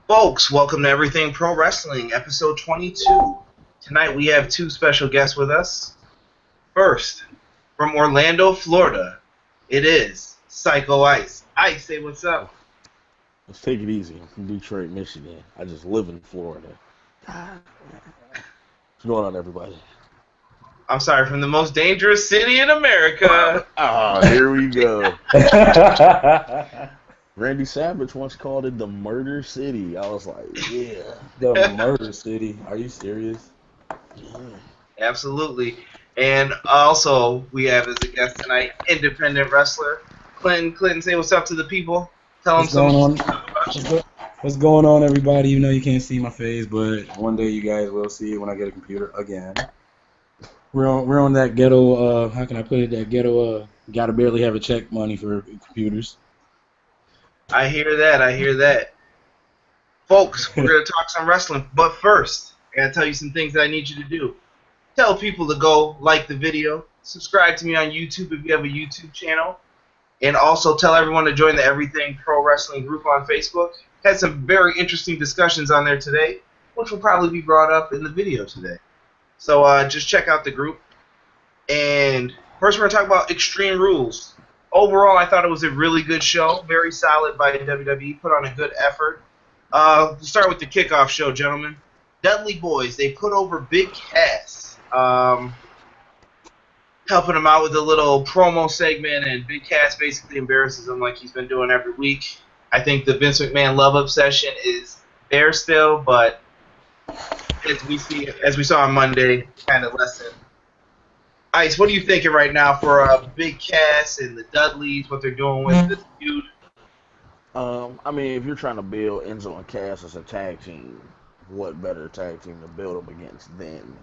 Folks, welcome to Everything Pro Wrestling, episode 22. Tonight we have two special guests with us. First, from Orlando, Florida, it is Psycho Ice. Ice, say what's up. Let's take it easy. I'm from Detroit, Michigan. I just live in Florida. What's going on, everybody? I'm sorry, from the most dangerous city in America. Here we go. Randy Savage once called it the Murder City. I was like, yeah. The Murder City. Are you serious? Yeah. Absolutely. And also, we have as a guest tonight, independent wrestler, Clinton. Clinton, say what's up to the people. Tell them something about you. What's going on, everybody? You know you can't see my face, but one day you guys will see it when I get a computer again. We're on that ghetto, how can I put it, that ghetto, gotta barely have a check money for computers. I hear that. Folks, we're going to talk some wrestling. But first, I got to tell you some things that I need you to do. Tell people to go like the video. Subscribe to me on YouTube if you have a YouTube channel. And also tell everyone to join the Everything Pro Wrestling group on Facebook. Had some very interesting discussions on there today, which will probably be brought up in the video today. So just check out the group. And first we're going to talk about Extreme Rules. Overall, I thought it was a really good show. Very solid by WWE. Put on a good effort. We'll start with the kickoff show, gentlemen. Dudley Boys, they put over Big Cass. Helping him out with a little promo segment, and Big Cass basically embarrasses him like he's been doing every week. I think the Vince McMahon love obsession is there still, but as we saw on Monday, kind of lessened. Ice, what are you thinking right now for Big Cass and the Dudleys, what they're doing with this feud? I mean, if you're trying to build Enzo and Cass as a tag team, what better tag team to build them against than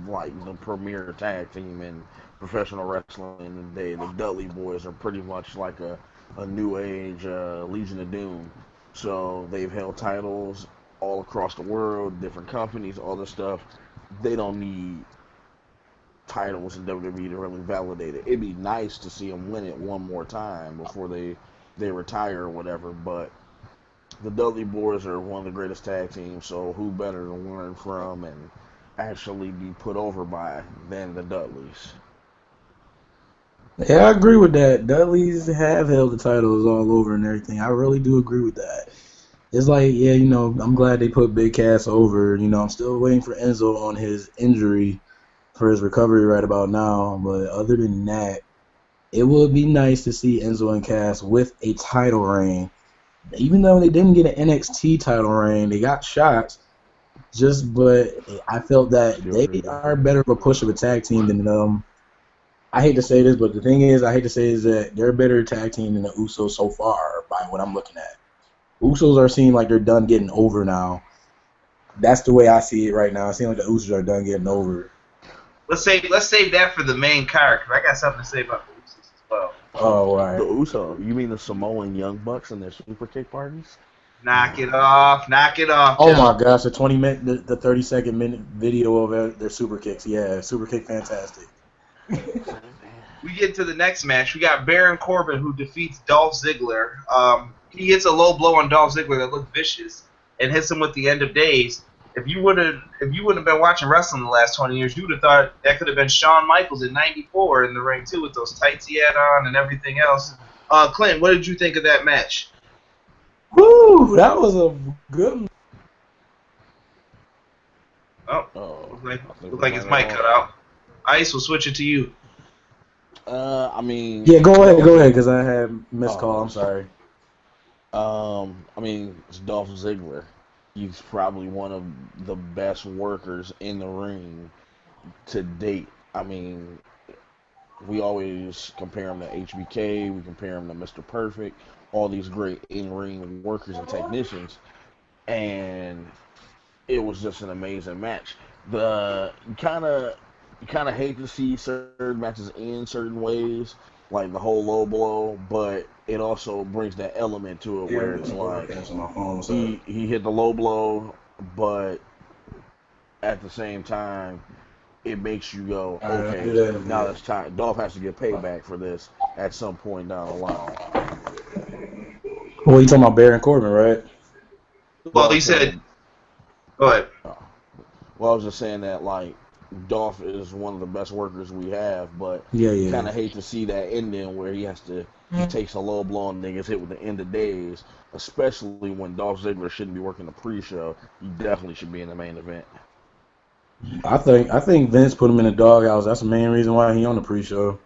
like the premier tag team in professional wrestling today? The Dudley Boys are pretty much like a new age Legion of Doom. So they've held titles all across the world, different companies, all this stuff. They don't need titles in WWE to really validate it. It'd be nice to see them win it one more time before they retire or whatever, but the Dudley Boys are one of the greatest tag teams, so who better to learn from and actually be put over by than the Dudleys? Yeah, I agree with that. Dudleys have held the titles all over and everything. I really do agree with that. It's like, yeah, I'm glad they put Big Cass over. I'm still waiting for Enzo on his injury for his recovery right about now, but other than that, it would be nice to see Enzo and Cass with a title reign. Even though they didn't get an NXT title reign, they got shots. But I felt that they are better of a push of a tag team than them. I hate to say this, but the thing is, that they're a better tag team than the Usos so far by what I'm looking at. Usos are seeming like they're done getting over now. That's the way I see it right now. It seems like the Usos are done getting over. Let's save that for the main card, because I got something to say about the Usos as well. Oh, right. The Usos? You mean the Samoan Young Bucks and their super kick parties? Knock it off. Oh my gosh, the 20-minute, the 30-second minute video of their super kicks. Yeah, super kick fantastic. We get to the next match. We got Baron Corbin, who defeats Dolph Ziggler. He hits a low blow on Dolph Ziggler that looked vicious and hits him with the End of Days. If you wouldn't have been watching wrestling the last 20 years, you would have thought that could have been Shawn Michaels in '94 in the ring too, with those tights he had on and everything else. Clint, what did you think of that match? Woo! That was a good. Looked like his mic cut out. Ice, we'll switch it to you. I mean. Yeah, go ahead, because I had missed call. I'm sorry. I mean, it's Dolph Ziggler. He's probably one of the best workers in the ring to date. I mean, we always compare him to HBK. We compare him to Mr. Perfect. All these great in-ring workers and technicians. And it was just an amazing match. You kind of hate to see certain matches end certain ways, like the whole low blow, but it also brings that element to it where it's like he hit the low blow, but at the same time, it makes you go, okay, now it's time. Dolph has to get payback for this at some point down the line. Well, you talking about Baron Corbin, right? Well, I Well, you was said. saying, Go ahead. uh, well, I was just saying that like Dolph is one of the best workers we have, but Yeah, you yeah. kind of hate to see that ending where he takes a low blow and then gets hit with the end of days, especially when Dolph Ziggler shouldn't be working the pre-show. He definitely should be in the main event. I think Vince put him in the doghouse. That's the main reason why he on the pre-show.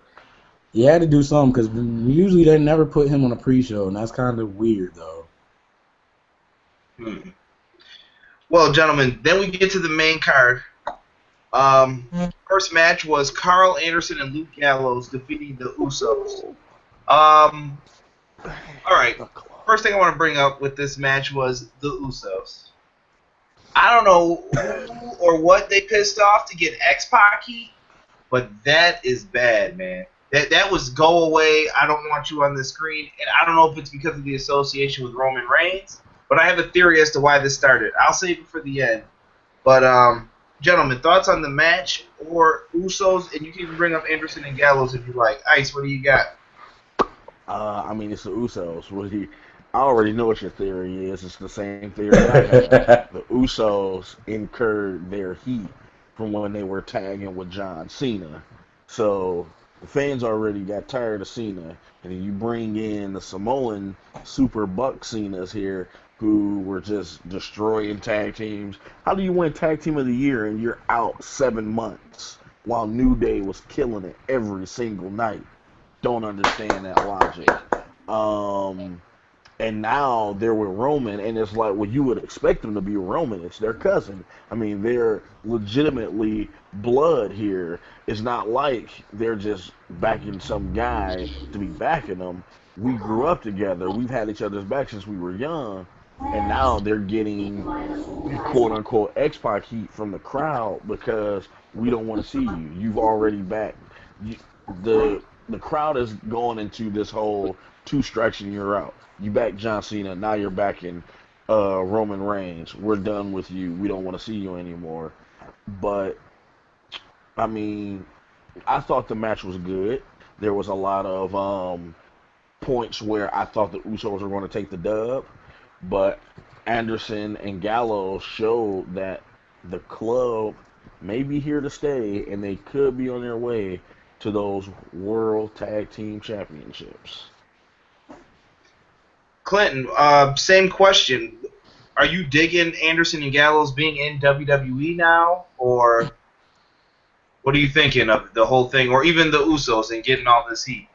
He had to do something because usually they never put him on a pre-show, and that's kind of weird though. Hmm. Well, gentlemen, then we get to the main card. First match was Carl Anderson and Luke Gallows defeating the Usos. All right. First thing I want to bring up with this match was the Usos. I don't know who or what they pissed off to get X-Pac heat, but that is bad, man. That was go away. I don't want you on the screen, and I don't know if it's because of the association with Roman Reigns, but I have a theory as to why this started. I'll save it for the end. But gentlemen, thoughts on the match or Usos, and you can even bring up Anderson and Gallows if you like. Ice, what do you got? I mean, it's the Usos. I already know what your theory is. It's the same theory I have. The Usos incurred their heat from when they were tagging with John Cena. So the fans already got tired of Cena. And then you bring in the Samoan Super Buck Cenas here who were just destroying tag teams. How do you win Tag Team of the Year and you're out 7 months while New Day was killing it every single night? Don't understand that logic. And now they're with Roman, and it's like, well, you would expect them to be Roman. It's their cousin. I mean, they're legitimately blood here. It's not like they're just backing some guy to be backing them. We grew up together. We've had each other's back since we were young, and now they're getting quote-unquote X-Pac heat from the crowd because we don't want to see you. You've already backed. The crowd is going into this whole 2 strikes and you're out. You back John Cena, now you're backing Roman Reigns. We're done with you. We don't want to see you anymore. But I mean, I thought the match was good. There was a lot of points where I thought the Usos were going to take the dub, but Anderson and Gallows showed that the club may be here to stay, and they could be on their way to those World Tag Team Championships. Clinton, same question. Are you digging Anderson and Gallows being in WWE now, or what are you thinking of the whole thing, or even the Usos and getting all this heat?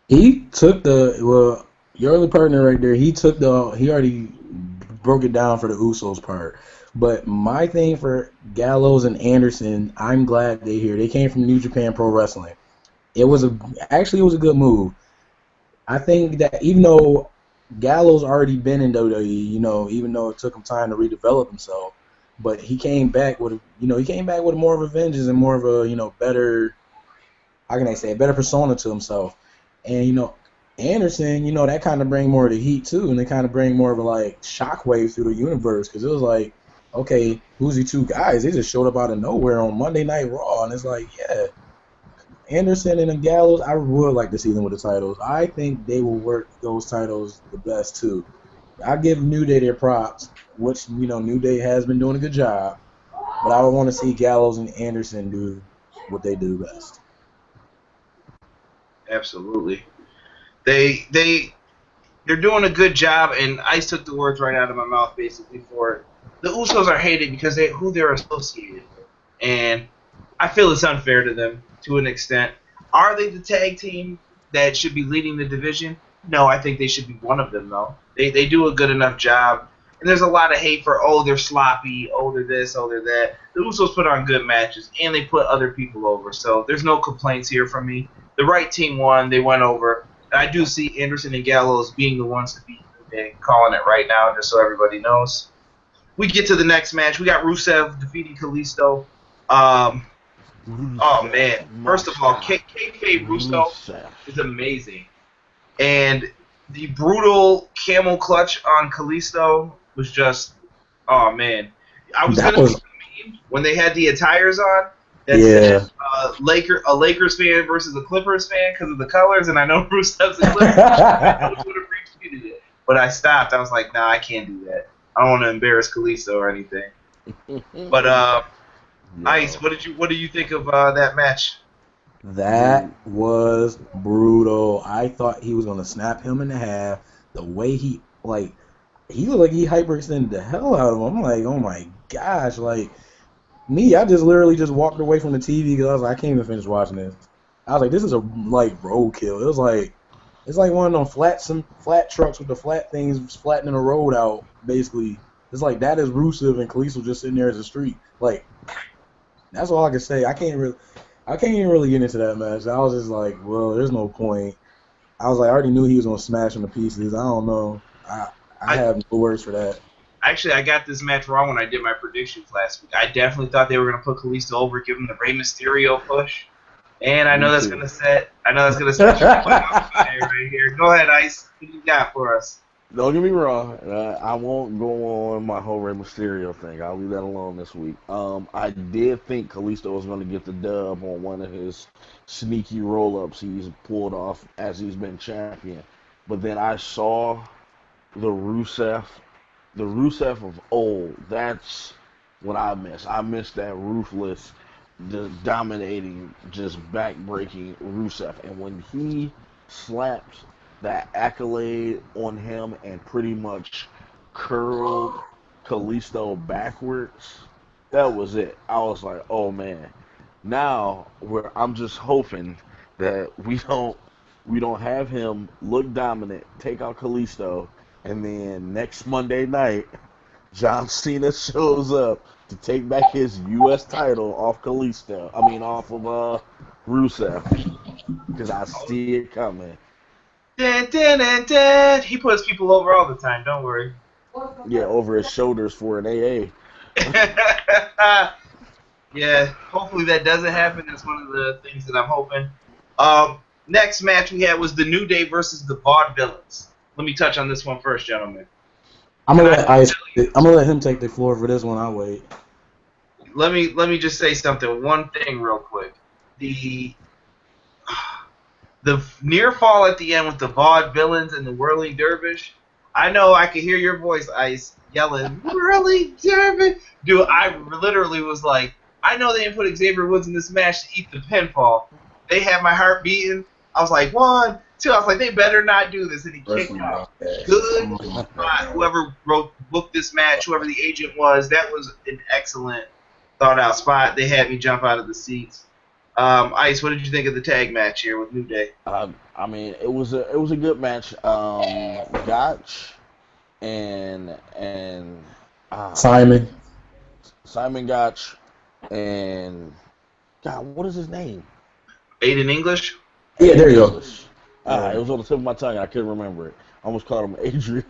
He took your other partner right there. He already broke it down for the Usos part. But my thing for Gallows and Anderson, I'm glad they're here. They came from New Japan Pro Wrestling. It was a good move. I think that even though Gallows already been in WWE, even though it took him time to redevelop himself, but he came back with more of a vengeance and more of a better, how can I say, a better persona to himself. And Anderson, that kind of bring more of the heat too, and they kind of bring more of a like shockwave through the universe because it was like, okay, who's these 2 guys? They just showed up out of nowhere on Monday Night Raw, and it's like, yeah. Anderson and the Gallows, I would like to see them with the titles. I think they will work those titles the best too. I give New Day their props, which New Day has been doing a good job, but I would want to see Gallows and Anderson do what they do best. Absolutely. They're doing a good job, and Ice took the words right out of my mouth basically for it. The Usos are hated because who they're associated with, and I feel it's unfair to them to an extent. Are they the tag team that should be leading the division? No, I think they should be one of them, though. They do a good enough job. And there's a lot of hate for, they're sloppy, they're this, they're that. The Usos put on good matches, and they put other people over. So there's no complaints here from me. The right team won. They went over. And I do see Anderson and Gallows being the ones to beat New Day, calling it right now, just so everybody knows. We get to the next match. We got Rusev defeating Kalisto. Oh, man. First of all, kayfabe Rusev is amazing. And the brutal camel clutch on Kalisto was just, oh, man. I was going to make a meme when they had the attires on that said a Lakers fan versus a Clippers fan because of the colors, and I know Rusev's a Clippers fan. I would have retweeted it. But I stopped. I was like, nah, I can't do that. I don't want to embarrass Kalisto or anything. But Ice, Yo, what do you think of that match? That dude. was brutal. I thought he was gonna snap him in half. The way he looked like he hyperextended the hell out of him. I'm like, oh my gosh, like me, I just literally just walked away from the TV because I was like, I can't even finish watching this. I was like, this is a like roadkill. It was like it's like one of them flat trucks with the flat things flattening the road out. Basically, it's like that is Rusev and Kalisto just sitting there as a street. Like that's all I can say. I can't even really get into that match. I was just like, well, there's no point. I was like, I already knew he was gonna smash him to pieces. I don't know. I I have no words for that. Actually, I got this match wrong when I did my predictions last week. I definitely thought they were going to put Kalisto over, give him the Rey Mysterio push, and I Me know that's too. going to set. I know that's going to set your boy on fire right here. Go ahead, Ice. What do you got for us? Don't get me wrong. I won't go on my whole Rey Mysterio thing. I'll leave that alone this week. I did think Kalisto was going to get the dub on one of his sneaky roll-ups he's pulled off as he's been champion. But then I saw the Rusev, the Rusev of old. That's what I miss. I miss that ruthless, just dominating, just back-breaking Rusev. And when he slapped that accolade on him and pretty much curled Kalisto backwards, that was it. I was like, oh man. Now where I'm just hoping that we don't have him look dominant, take out Kalisto, and then next Monday night John Cena shows up to take back his U.S. title off Kalisto. I mean, off of Rusev, because I see it coming. Dun, dun, dun, dun. He puts people over all the time. Don't worry. Yeah, over his shoulders for an AA. Yeah, hopefully that doesn't happen. That's one of the things that I'm hoping. Next match we had was the New Day versus the Vaudevillains. Let me touch on this one first, gentlemen. I'm And gonna I let Ice. I'm gonna let him take the floor for this one. I'll wait. let me just say something. One thing real quick. The the near fall at the end with the Vaudevillains and the Whirling Dervish. I know I could hear your voice, Ice, yelling Whirling Dervish. Dude, I literally was like, I know they didn't put Xavier Woods in this match to eat the pinfall. They had my heart beating. I was like, 1, 2. I was like, they better not do this. And he kicked out. Good spot. Whoever booked this match, whoever the agent was, that was an excellent thought out spot. They had me jump out of the seats. Ice, what did you think of the tag match here with New Day? I mean, it was a good match. Gotch and Simon. Simon Gotch and God, what is his name? Aiden English? Yeah, there you go. English. It was on the tip of my tongue. I couldn't remember it. I almost called him Adrian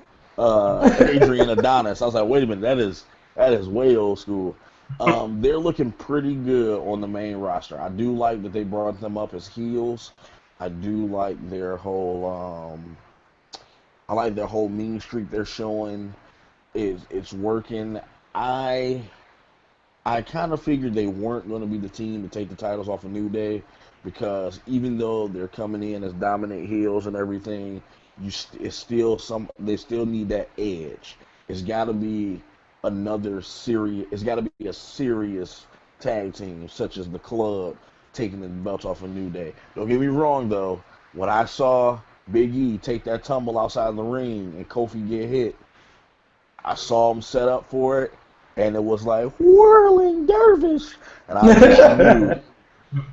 Adonis. I was like, wait a minute, that is way old school. They're looking pretty good on the main roster. I do like that they brought them up as heels. I do like their whole I like their whole mean streak they're showing. It's working. I I kind of figured they weren't going to be the team to take the titles off of New Day because even though they're coming in as dominant heels and everything, it's still they still need that edge. It's got to be another serious. It's got to be a serious tag team such as the Club taking the belts off of New Day. Don't get me wrong though. When I saw Big E take that tumble outside the ring and Kofi get hit, I saw him set up for it, and it was like whirling dervish, and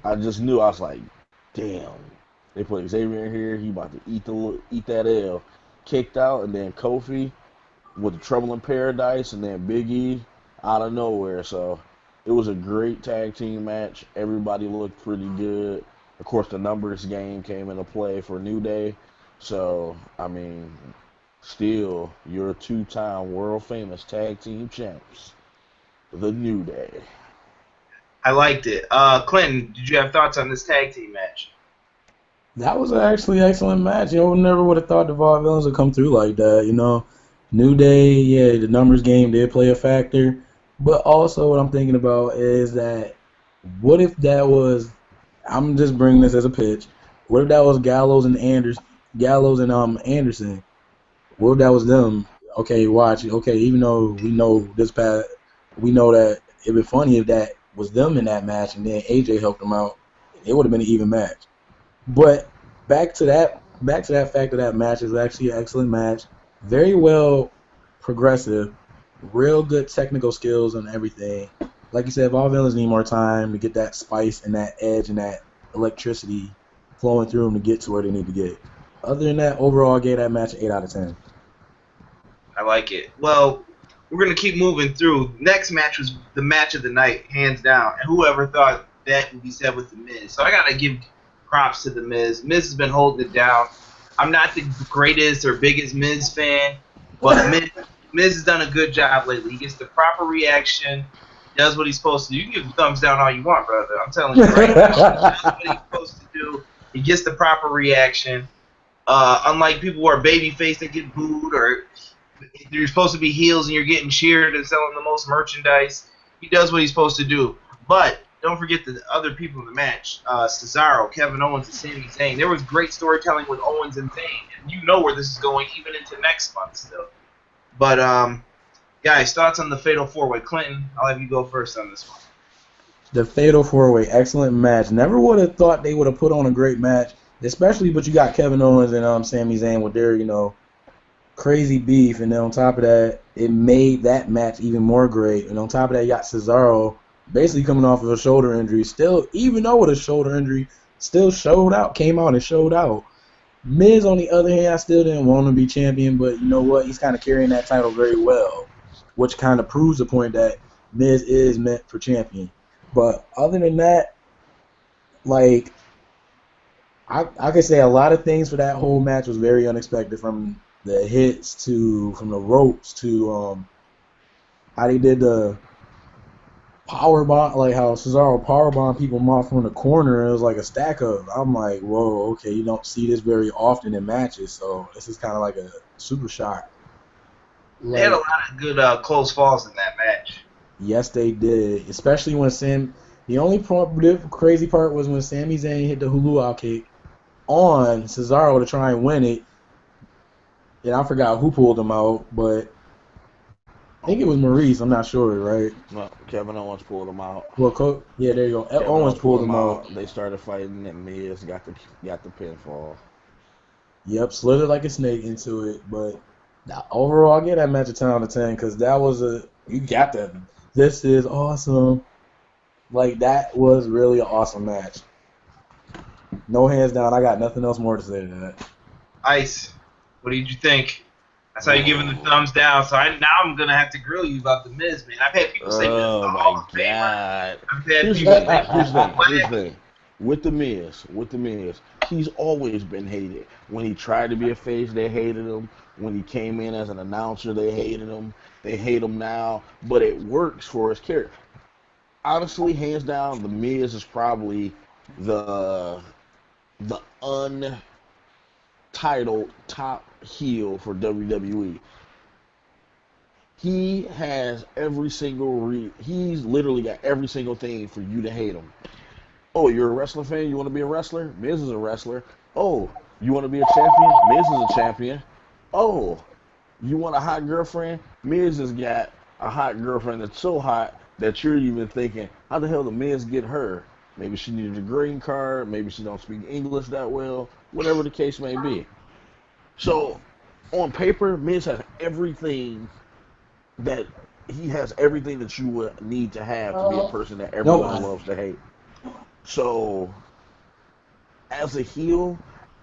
I just knew. I was like, damn, they put Xavier in here. He about to eat that L. Kicked out, and then Kofi with the Trouble in Paradise, and then Big E out of nowhere. So it was a great tag team match. Everybody looked pretty good. Of course, the numbers game came into play for New Day. So I mean, still, you're two-time world famous tag team champs, the New Day. I liked it. Clinton, did you have thoughts on this tag team match? That was actually an excellent match. Never would have thought the Vaudevillains would come through like that. New Day, yeah, the numbers game did play a factor. But also what I'm thinking about is that what if that was, I'm just bringing this as a pitch, what if that was Gallows and Anderson? What if that was them? okay, watch. Okay, even though we know we know that it'd be funny if that was them in that match, and then AJ helped them out. It would have been an even match. But back to that fact of that match is actually an excellent match. Very well progressive, real good technical skills and everything. Like you said, all villains need more time to get that spice and that edge and that electricity flowing through them to get to where they need to get. Other than that, overall, I gave that match an 8 out of 10. I like it. Well, we're gonna keep moving through. Next match was the match of the night, hands down. And whoever thought that would be said with the Miz. So I gotta give props to the Miz. Miz has been holding it down. I'm not the greatest or biggest Miz fan, but Miz has done a good job lately. He gets the proper reaction, does what he's supposed to do. You can give thumbs down all you want, brother. I'm telling you right now. He does what he's supposed to do. He gets the proper reaction. Unlike people who are babyface that get booed, or you're supposed to be heels and you're getting cheered and selling the most merchandise, he does what he's supposed to do. But don't forget the other people in the match. Cesaro, Kevin Owens, and Sami Zayn. There was great storytelling with Owens and Zayn, and you know where this is going even into next month still. But, guys, thoughts on the Fatal 4-Way? Clinton, I'll have you go first on this one. The Fatal 4-Way, excellent match. Never would have thought they would have put on a great match, especially, but you got Kevin Owens and Sami Zayn with their, crazy beef, and then on top of that, it made that match even more great. And on top of that, you got Cesaro basically coming off of a shoulder injury, still, even though with a shoulder injury, still came out and showed out. Miz, on the other hand, I still didn't want him to be champion, but you know what? He's kind of carrying that title very well, which kind of proves the point that Miz is meant for champion. But other than that, like, I could say a lot of things for that whole match was very unexpected, from the hits from the ropes to how they did the power bomb, like how Cesaro power bomb people off from the corner. It was like a stack of. I'm like, whoa, okay, you don't see this very often in matches, so this is kind of like a super shock. They had a lot of good close falls in that match. Yes, they did, especially when the only crazy part was when Sami Zayn hit the hula kick on Cesaro to try and win it. And I forgot who pulled him out, but I think it was Maurice. I'm not sure, right? No, Kevin Owens pulled him out. Well, yeah, there you go. Owens pulled him out. They started fighting, and Miz got the pinfall. Yep, slithered like a snake into it. But overall, I get that match a 10 out of 10 because that was you got that. This is awesome. Like, that was really an awesome match. No hands down. I got nothing else more to say to that. Ice, what did you think? I saw you giving the thumbs down, so now I'm gonna have to grill you about the Miz, man. I've had people say Miz is the Hall of Famer. I've had Here's people the thing. With the Miz, he's always been hated. When he tried to be a face, they hated him. When he came in as an announcer, they hated him. They hate him now, but it works for his character. Honestly, hands down, the Miz is probably the untitled top heel for WWE. He has every single he's literally got every single thing for you to hate him. Oh, you're a wrestling fan? You want to be a wrestler? Miz is a wrestler. Oh, you want to be a champion? Miz is a champion. Oh, you want a hot girlfriend? Miz has got a hot girlfriend that's so hot that you're even thinking, how the hell did Miz get her? Maybe she needed a green card. Maybe she don't speak English that well. Whatever the case may be. So, on paper, Miz has everything that you would need to have to be a person that everyone loves to hate. So, as a heel,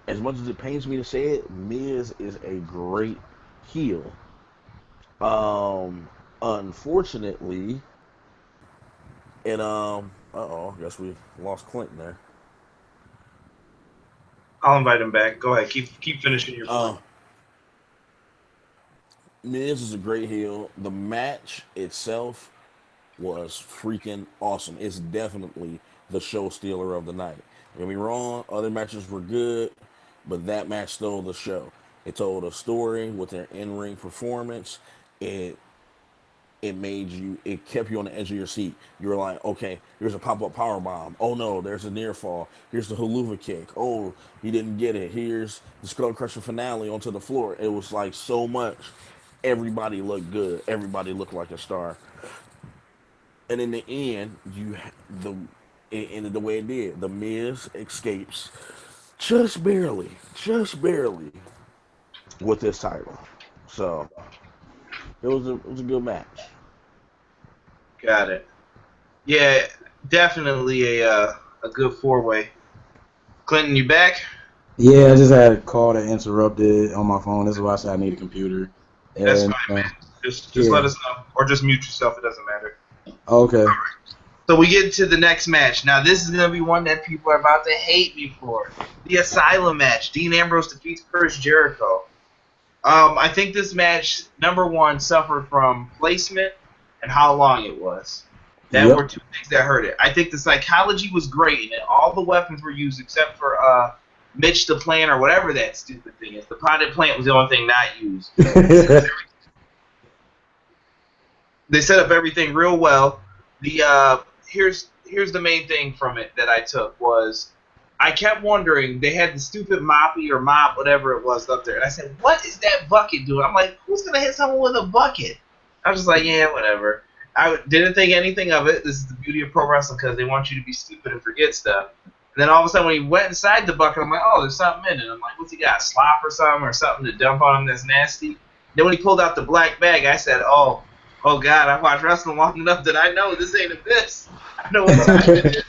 as much as it pains me to say it, Miz is a great heel. Unfortunately, and I guess we lost Clinton there. I'll invite him back. Go ahead, keep finishing your point. Miz is a great heel. The match itself was freaking awesome. It's definitely the show stealer of the night. Don't get me wrong, other matches were good, but that match stole the show. It told a story with their in-ring performance. It kept you on the edge of your seat. You were like, okay, here's a pop-up power bomb. Oh no, there's a near fall. Here's the haluva kick. Oh, he didn't get it. Here's the skull crusher finale onto the floor. It was like so much. everybody looked good. Everybody looked like a star. And in the end, the ended the way it did. The Miz escapes just barely with this title. So it was a good match. Got it. Yeah, definitely a good four-way. Clinton, you back? Yeah, I just had a call that interrupted on my phone. This is why I said I need a computer. That's And fine, man. Just let yeah, us know, or just mute yourself. It doesn't matter. okay. So we get to the next match. Now this is gonna be one that people are about to hate me for. The Asylum match. Dean Ambrose defeats Chris Jericho. I think this match, number one, suffered from placement and how long it was. That Yep. were two things that hurt it. I think the psychology was great, and all the weapons were used except for Mitch the Plant or whatever that stupid thing is. The potted plant was the only thing not used. They set up everything real well. The here's the main thing from it that I took was I kept wondering, they had the stupid moppy or mop, whatever it was up there, and I said, what is that bucket doing? I'm like, who's gonna hit someone with a bucket? I was just like, yeah, whatever. I didn't think anything of it. This is the beauty of pro wrestling because they want you to be stupid and forget stuff. And then all of a sudden when he went inside the bucket, I'm like, oh, there's something in it. I'm like, what's he got, slop or something to dump on him that's nasty? Then when he pulled out the black bag, I said, oh God, I watched wrestling long enough that I know this ain't abyss. I know what time it is.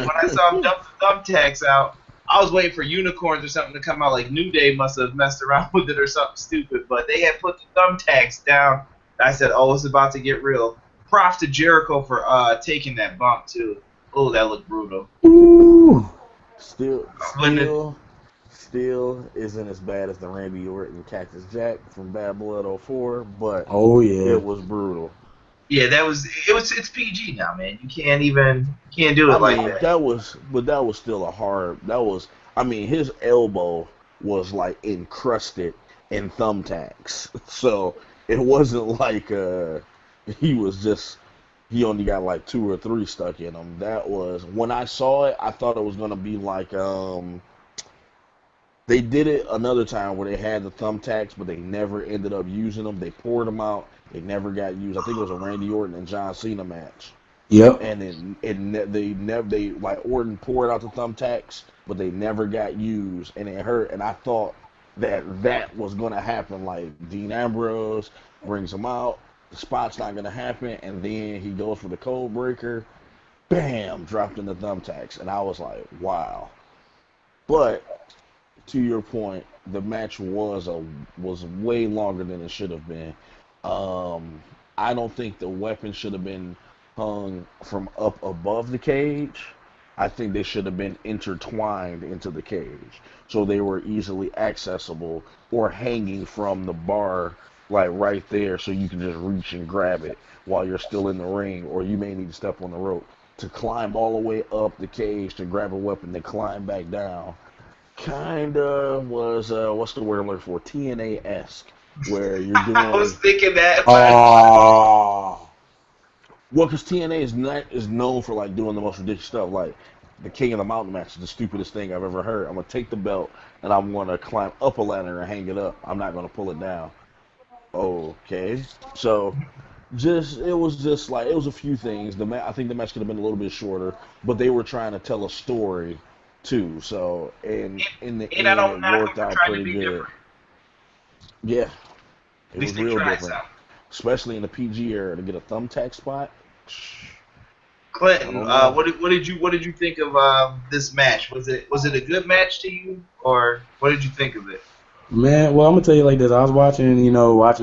When I saw him dump the thumbtacks out, I was waiting for unicorns or something to come out. Like New Day must have messed around with it or something stupid. But they had put the thumbtacks down. I said, oh, it's about to get real. Props to Jericho for taking that bump, too. Oh, that looked brutal. Ooh. Still, When the, still, still isn't as bad as the Randy Orton Cactus Jack from Bad Blood '04, but Oh yeah. it was brutal. yeah, it's PG now, man. You can't do I it like mean, that. that was still a hard. I mean, his elbow was like encrusted in thumbtacks, so it wasn't like he was just he only got like two or three stuck in him. That was when I saw it, I thought it was gonna be like they did it another time where they had the thumbtacks, but they never ended up using them. They poured them out. They never got used. I think it was a Randy Orton and John Cena match, Yep. and they like Orton poured out the thumbtacks, but they never got used, and it hurt. And I thought that was gonna happen. Like Dean Ambrose brings him out, the spot's not gonna happen, and then he goes for the code breaker, bam, dropped in the thumbtacks, and I was like, wow. But to your point, the match was way longer than it should have been. Um, I don't think the weapon should have been hung from up above the cage. I think they should have been intertwined into the cage so they were easily accessible or hanging from the bar like right there so you can just reach and grab it while you're still in the ring or you may need to step on the rope to climb all the way up the cage to grab a weapon then climb back down kinda was what's the word I'm looking for? TNA-esque, where you're I was doing thinking that, but Oh. well, because TNA is known for like doing the most ridiculous stuff, like the King of the Mountain match is the stupidest thing I've ever heard. I'm gonna take the belt and I'm gonna climb up a ladder and hang it up. I'm not gonna pull it down. Okay, so just it was just like it was a few things. I think the match could have been a little bit shorter, but they were trying to tell a story too. So in the I end, don't it knock them worked for out trying to pretty be good. different. Yeah, At it least was they real tried different, something. especially in the PG era to get a thumbtack spot. I Clinton, don't know. what did you think of this match? Was it a good match to you, or what did you think of it? Man, well, I'm gonna tell you like this. I was watching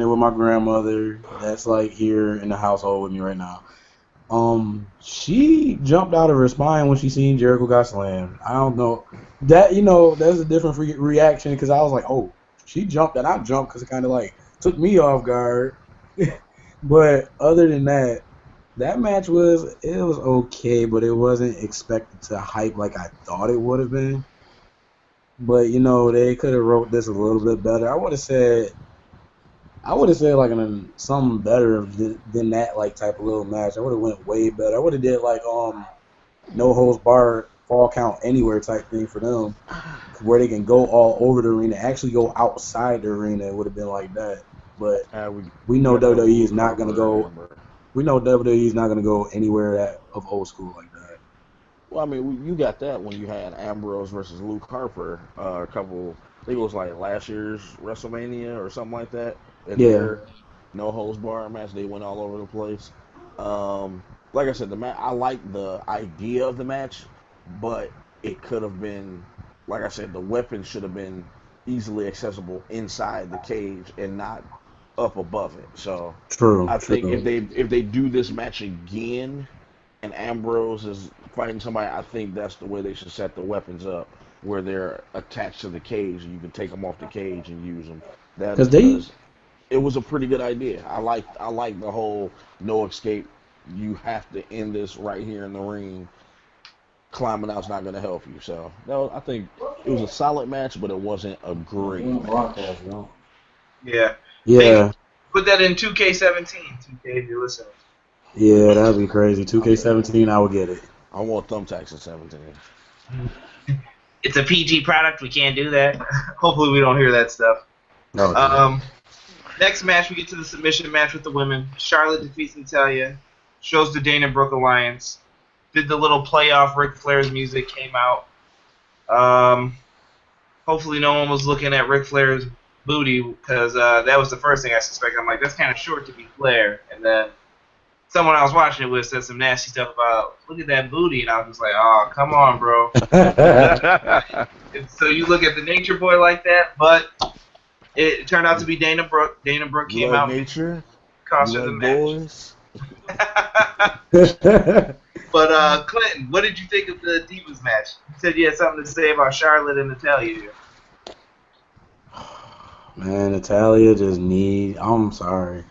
it with my grandmother. That's like here in the household with me right now. She jumped out of her spine when she seen Jericho got slammed. I don't know that that's a different reaction because I was like, oh, she jumped and I jumped because it kind of like took me off guard. But other than that, that match was okay, but it wasn't expected to hype like I thought it would have been. But they could have wrote this a little bit better. I would have said like something better than that like type of little match. I would have went way better. I would have did like no holds barred fall count anywhere type thing for them where they can go all over the arena, actually go outside the arena. It would have been like that. but We we know got the WWE is Luke not gonna Harper and go. Amber. We know WWE is not gonna go anywhere of old school like that. Well, I mean, you got that when you had Ambrose versus Luke Harper a couple. I think it was like last year's WrestleMania or something like that. In Yeah, their no holds barred match, they went all over the place. Um, like I said, the match. I like the idea of the match, but it could have been, like I said, the weapons should have been easily accessible inside the cage and not up above it. So true, I think true. if they do this match again and Ambrose is fighting somebody, I think that's the way they should set the weapons up, where they're attached to the cage and you can take them off the cage and use them. That Because they, because it was a pretty good idea. I like the whole no escape. You have to end this right here in the ring. Climbing out's not going to help you. So no, I think it was a solid match, but it wasn't a great match. Yeah. Maybe yeah, put that in 2K17. 2K, if you're listening. yeah, that'd be crazy. 2K17, I would get it. I want thumbtacks at 17. It's a PG product. We can't do that. Hopefully, we don't hear that stuff. No, Next match, we get to the submission match with the women. Charlotte defeats Natalya. Shows the Dana Brooke alliance. Did the little playoff Ric Flair's music came out. Hopefully, no one was looking at Ric Flair's booty because that was the first thing I suspected. I'm like, that's kind of short to be Flair. And then someone I was watching it with said some nasty stuff about, look at that booty. And I was just like, oh, come on, bro. And so you look at the Nature Boy like that, but it turned out to be Dana Brooke. Dana Brooke came Blood out Nature, cost her the Blood match. Boys. But Clinton, what did you think of the Divas match? You said you had something to say about Charlotte and Natalya here. Man, Natalia just need. I'm sorry.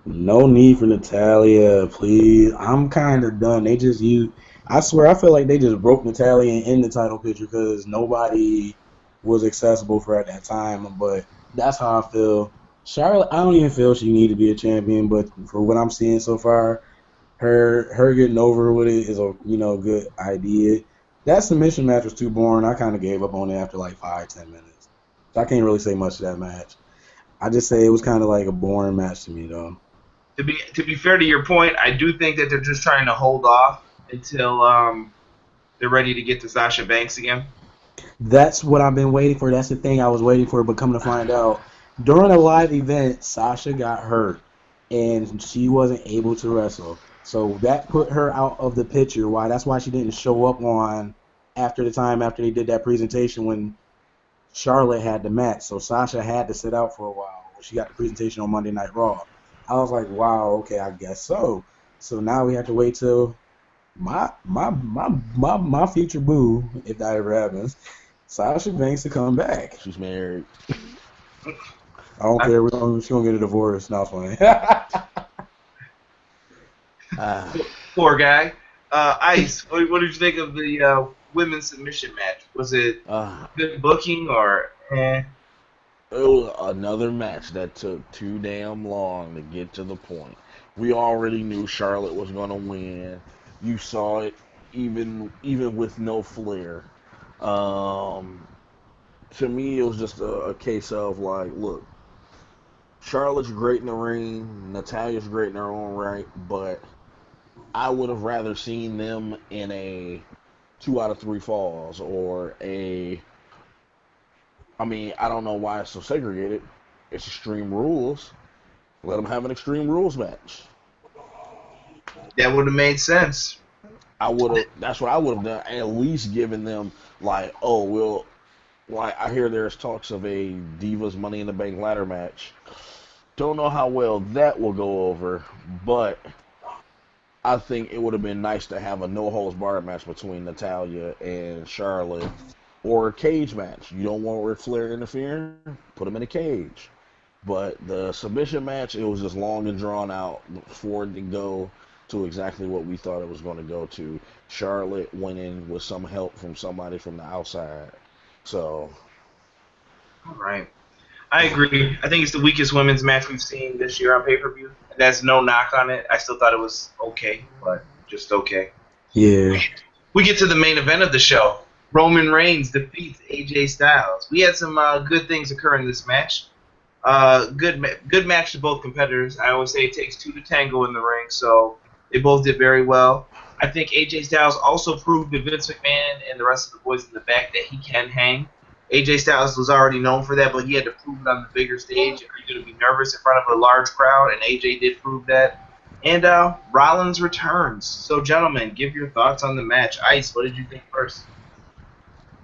No need for Natalia, please. I'm kind of done. They just use. I swear, I feel like they just broke Natalia in the title picture because nobody was accessible for at that time. But that's how I feel. Charlotte, I don't even feel she need to be a champion, but for what I'm seeing so far, her getting over with it is a good idea. That submission match was too boring. I kind of gave up on it after like 5-10 minutes. So I can't really say much to that match. I just say it was kind of like a boring match to me, though. To be fair to your point, I do think that they're just trying to hold off until they're ready to get to Sasha Banks again. That's what I've been waiting for. That's the thing I was waiting for, but come to find out, during a live event, Sasha got hurt, and she wasn't able to wrestle. So that put her out of the picture. Why? That's why she didn't show up on after they did that presentation when Charlotte had the match. So Sasha had to sit out for a while. She got the presentation on Monday Night Raw. I was like, wow, okay, I guess so. So now we have to wait till my future boo, if that ever happens, Sasha Banks to come back. She's married. I don't care. She's gonna get a divorce. No, it's funny. Poor guy. Ice, what did you think of the women's submission match? Was it good booking or eh? It was another match that took too damn long to get to the point. We already knew Charlotte was going to win. You saw it even with no Flair. To me, it was just a case of like, look, Charlotte's great in the ring, Natalya's great in her own right, but I would have rather seen them in a 2 out of 3 falls or I don't know why it's so segregated. It's Extreme Rules. Let them have an Extreme Rules match. That would have made sense. That's what I would have done. At least given them like, I hear there's talks of a Divas Money in the Bank ladder match. Don't know how well that will go over, but I think it would have been nice to have a no holds barred match between Natalya and Charlotte. Or a cage match. You don't want Ric Flair interfering? Put him in a cage. But the submission match, it was just long and drawn out for it to go to exactly what we thought it was going to go to. Charlotte went in with some help from somebody from the outside. So. All right. I agree. I think it's the weakest women's match we've seen this year on pay-per-view. That's no knock on it. I still thought it was okay, but just okay. Yeah. We get to the main event of the show. Roman Reigns defeats AJ Styles. We had some good things occur in this match. Good match to both competitors. I always say it takes two to tango in the ring, so they both did very well. I think AJ Styles also proved to Vince McMahon and the rest of the boys in the back that he can hang. AJ Styles was already known for that, but he had to prove it on the bigger stage. Are you going to be nervous in front of a large crowd? And AJ did prove that. And Rollins returns. So, gentlemen, give your thoughts on the match. Ice, what did you think first?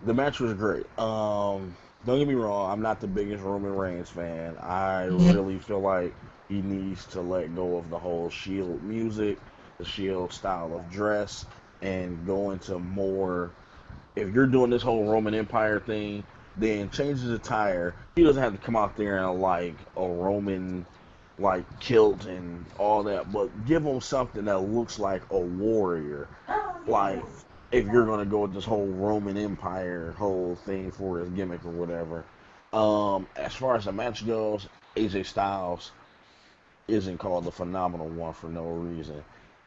The match was great. Don't get me wrong, I'm not the biggest Roman Reigns fan. I really feel like he needs to let go of the whole Shield music, the Shield style of dress, and go into more. If you're doing this whole Roman Empire thing, then change his attire. He doesn't have to come out there in like a Roman like kilt and all that, but give him something that looks like a warrior. Like if you're gonna go with this whole Roman Empire whole thing for his gimmick or whatever. As far as the match goes, AJ Styles isn't called the phenomenal one for no reason.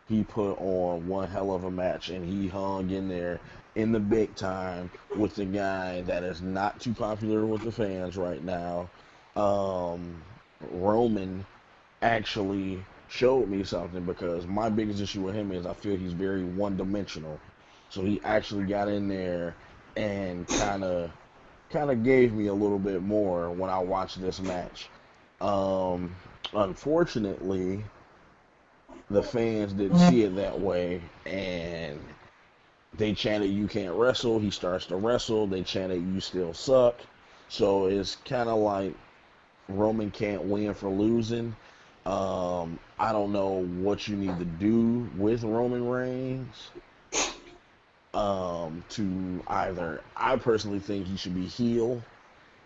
He put on one hell of a match and he hung in there in the big time with the guy that is not too popular with the fans right now. Roman actually showed me something because my biggest issue with him is I feel he's very one-dimensional. So he actually got in there and kind of gave me a little bit more when I watched this match. Um, Unfortunately, the fans didn't see it that way, and they chanted "You can't wrestle." He starts to wrestle. They chanted "You still suck." So it's kind of like Roman can't win for losing. I don't know what you need to do with Roman Reigns to either. I personally think he should be heel,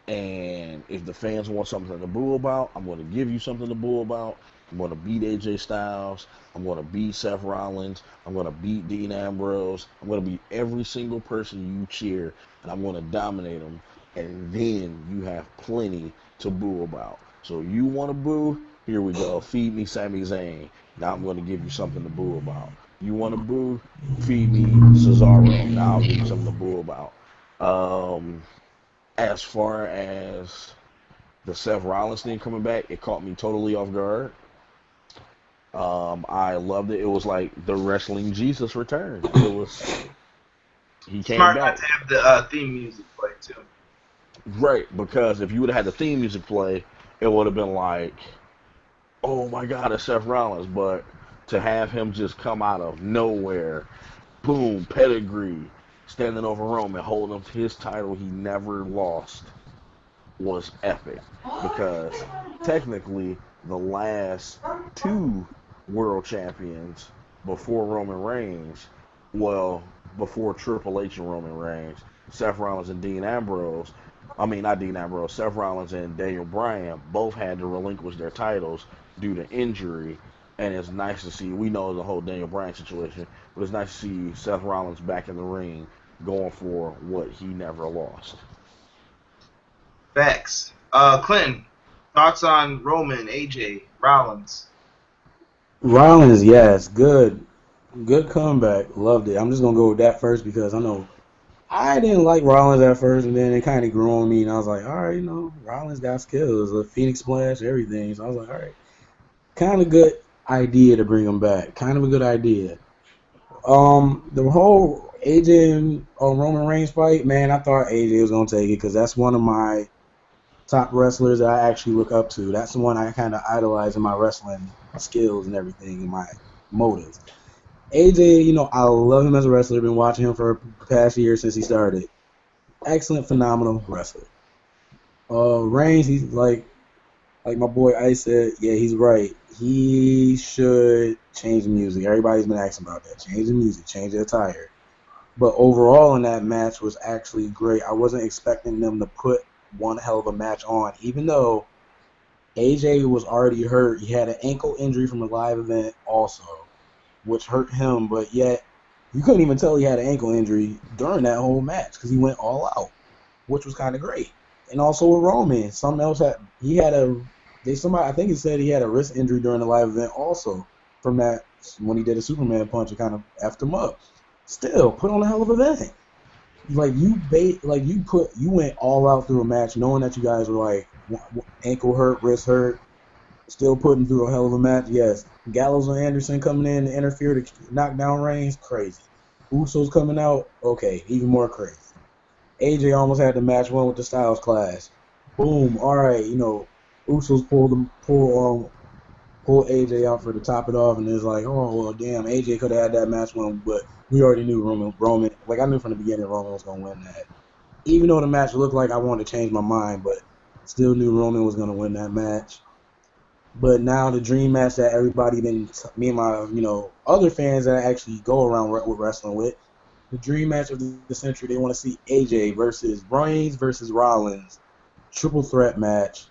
and if the fans want something to boo about, I'm going to give you something to boo about. I'm going to beat AJ Styles. I'm going to beat Seth Rollins. I'm going to beat Dean Ambrose. I'm going to beat every single person you cheer, and I'm going to dominate them. And then you have plenty to boo about. So you want to boo? Here we go. Feed me Sami Zayn. Now I'm going to give you something to boo about. You want to boo? Feed me Cesaro. Now I'll give you something to boo about. Um, as far as the Seth Rollins thing coming back, it caught me totally off guard. I loved it. It was like the wrestling Jesus returned. He came Smart not back. to have the theme music play, too. Right, because if you would have had the theme music play, it would have been like, oh my God, it's Seth Rollins. But to have him just come out of nowhere, boom, pedigree, standing over Roman, holding up his title he never lost, was epic. Because technically, the last two world champions before Roman Reigns, well, before Triple H and Roman Reigns, Seth Rollins and Dean Ambrose, I mean, not Dean Ambrose, Seth Rollins and Daniel Bryan both had to relinquish their titles due to injury. And it's nice to see, we know the whole Daniel Bryan situation, but it's nice to see Seth Rollins back in the ring going for what he never lost. Facts. Clinton, thoughts on Roman, AJ, Rollins? Rollins, yes, good comeback. Loved it. I'm just gonna go with that first because I know I didn't like Rollins at first, and then it kind of grew on me, and I was like, all right, Rollins got skills, a Phoenix Splash, everything. So I was like, all right, kind of good idea to bring him back. Kind of a good idea. The whole AJ and Roman Reigns fight, man, I thought AJ was gonna take it because that's one of my top wrestlers that I actually look up to. That's the one I kind of idolize in my wrestling skills and everything, and my motives. AJ, I love him as a wrestler. Been watching him for the past year since he started. Excellent, phenomenal wrestler. Reigns, he's like my boy Ice said, yeah, he's right. He should change the music. Everybody's been asking about that. Change the music, change the attire. But overall in that match was actually great. I wasn't expecting them to put one hell of a match on, even though AJ was already hurt. He had an ankle injury from a live event also, which hurt him, but yet you couldn't even tell he had an ankle injury during that whole match because he went all out, which was kind of great. And also with Roman, something else somebody I think he said he had a wrist injury during the live event also from that when he did a Superman punch and kind of effed him up. Still, put on a hell of an event. Like you went all out through a match knowing that you guys were like ankle hurt, wrist hurt, still putting through a hell of a match. Yes, Gallows and Anderson coming in to interfere to knock down Reigns, crazy. Usos coming out, okay, even more crazy. AJ almost had the match won with the Styles Clash. Boom, all right, Usos pull AJ out for to top it off, and it's like, oh well, damn, AJ could have had that match won, but we already knew Roman. Like I knew from the beginning Roman was gonna win that. Even though the match looked like I wanted to change my mind, but still knew Roman was gonna win that match. But now the dream match that everybody me and my other fans that I actually go around with wrestling with, the dream match of the century. They want to see AJ versus Reigns versus Rollins, triple threat match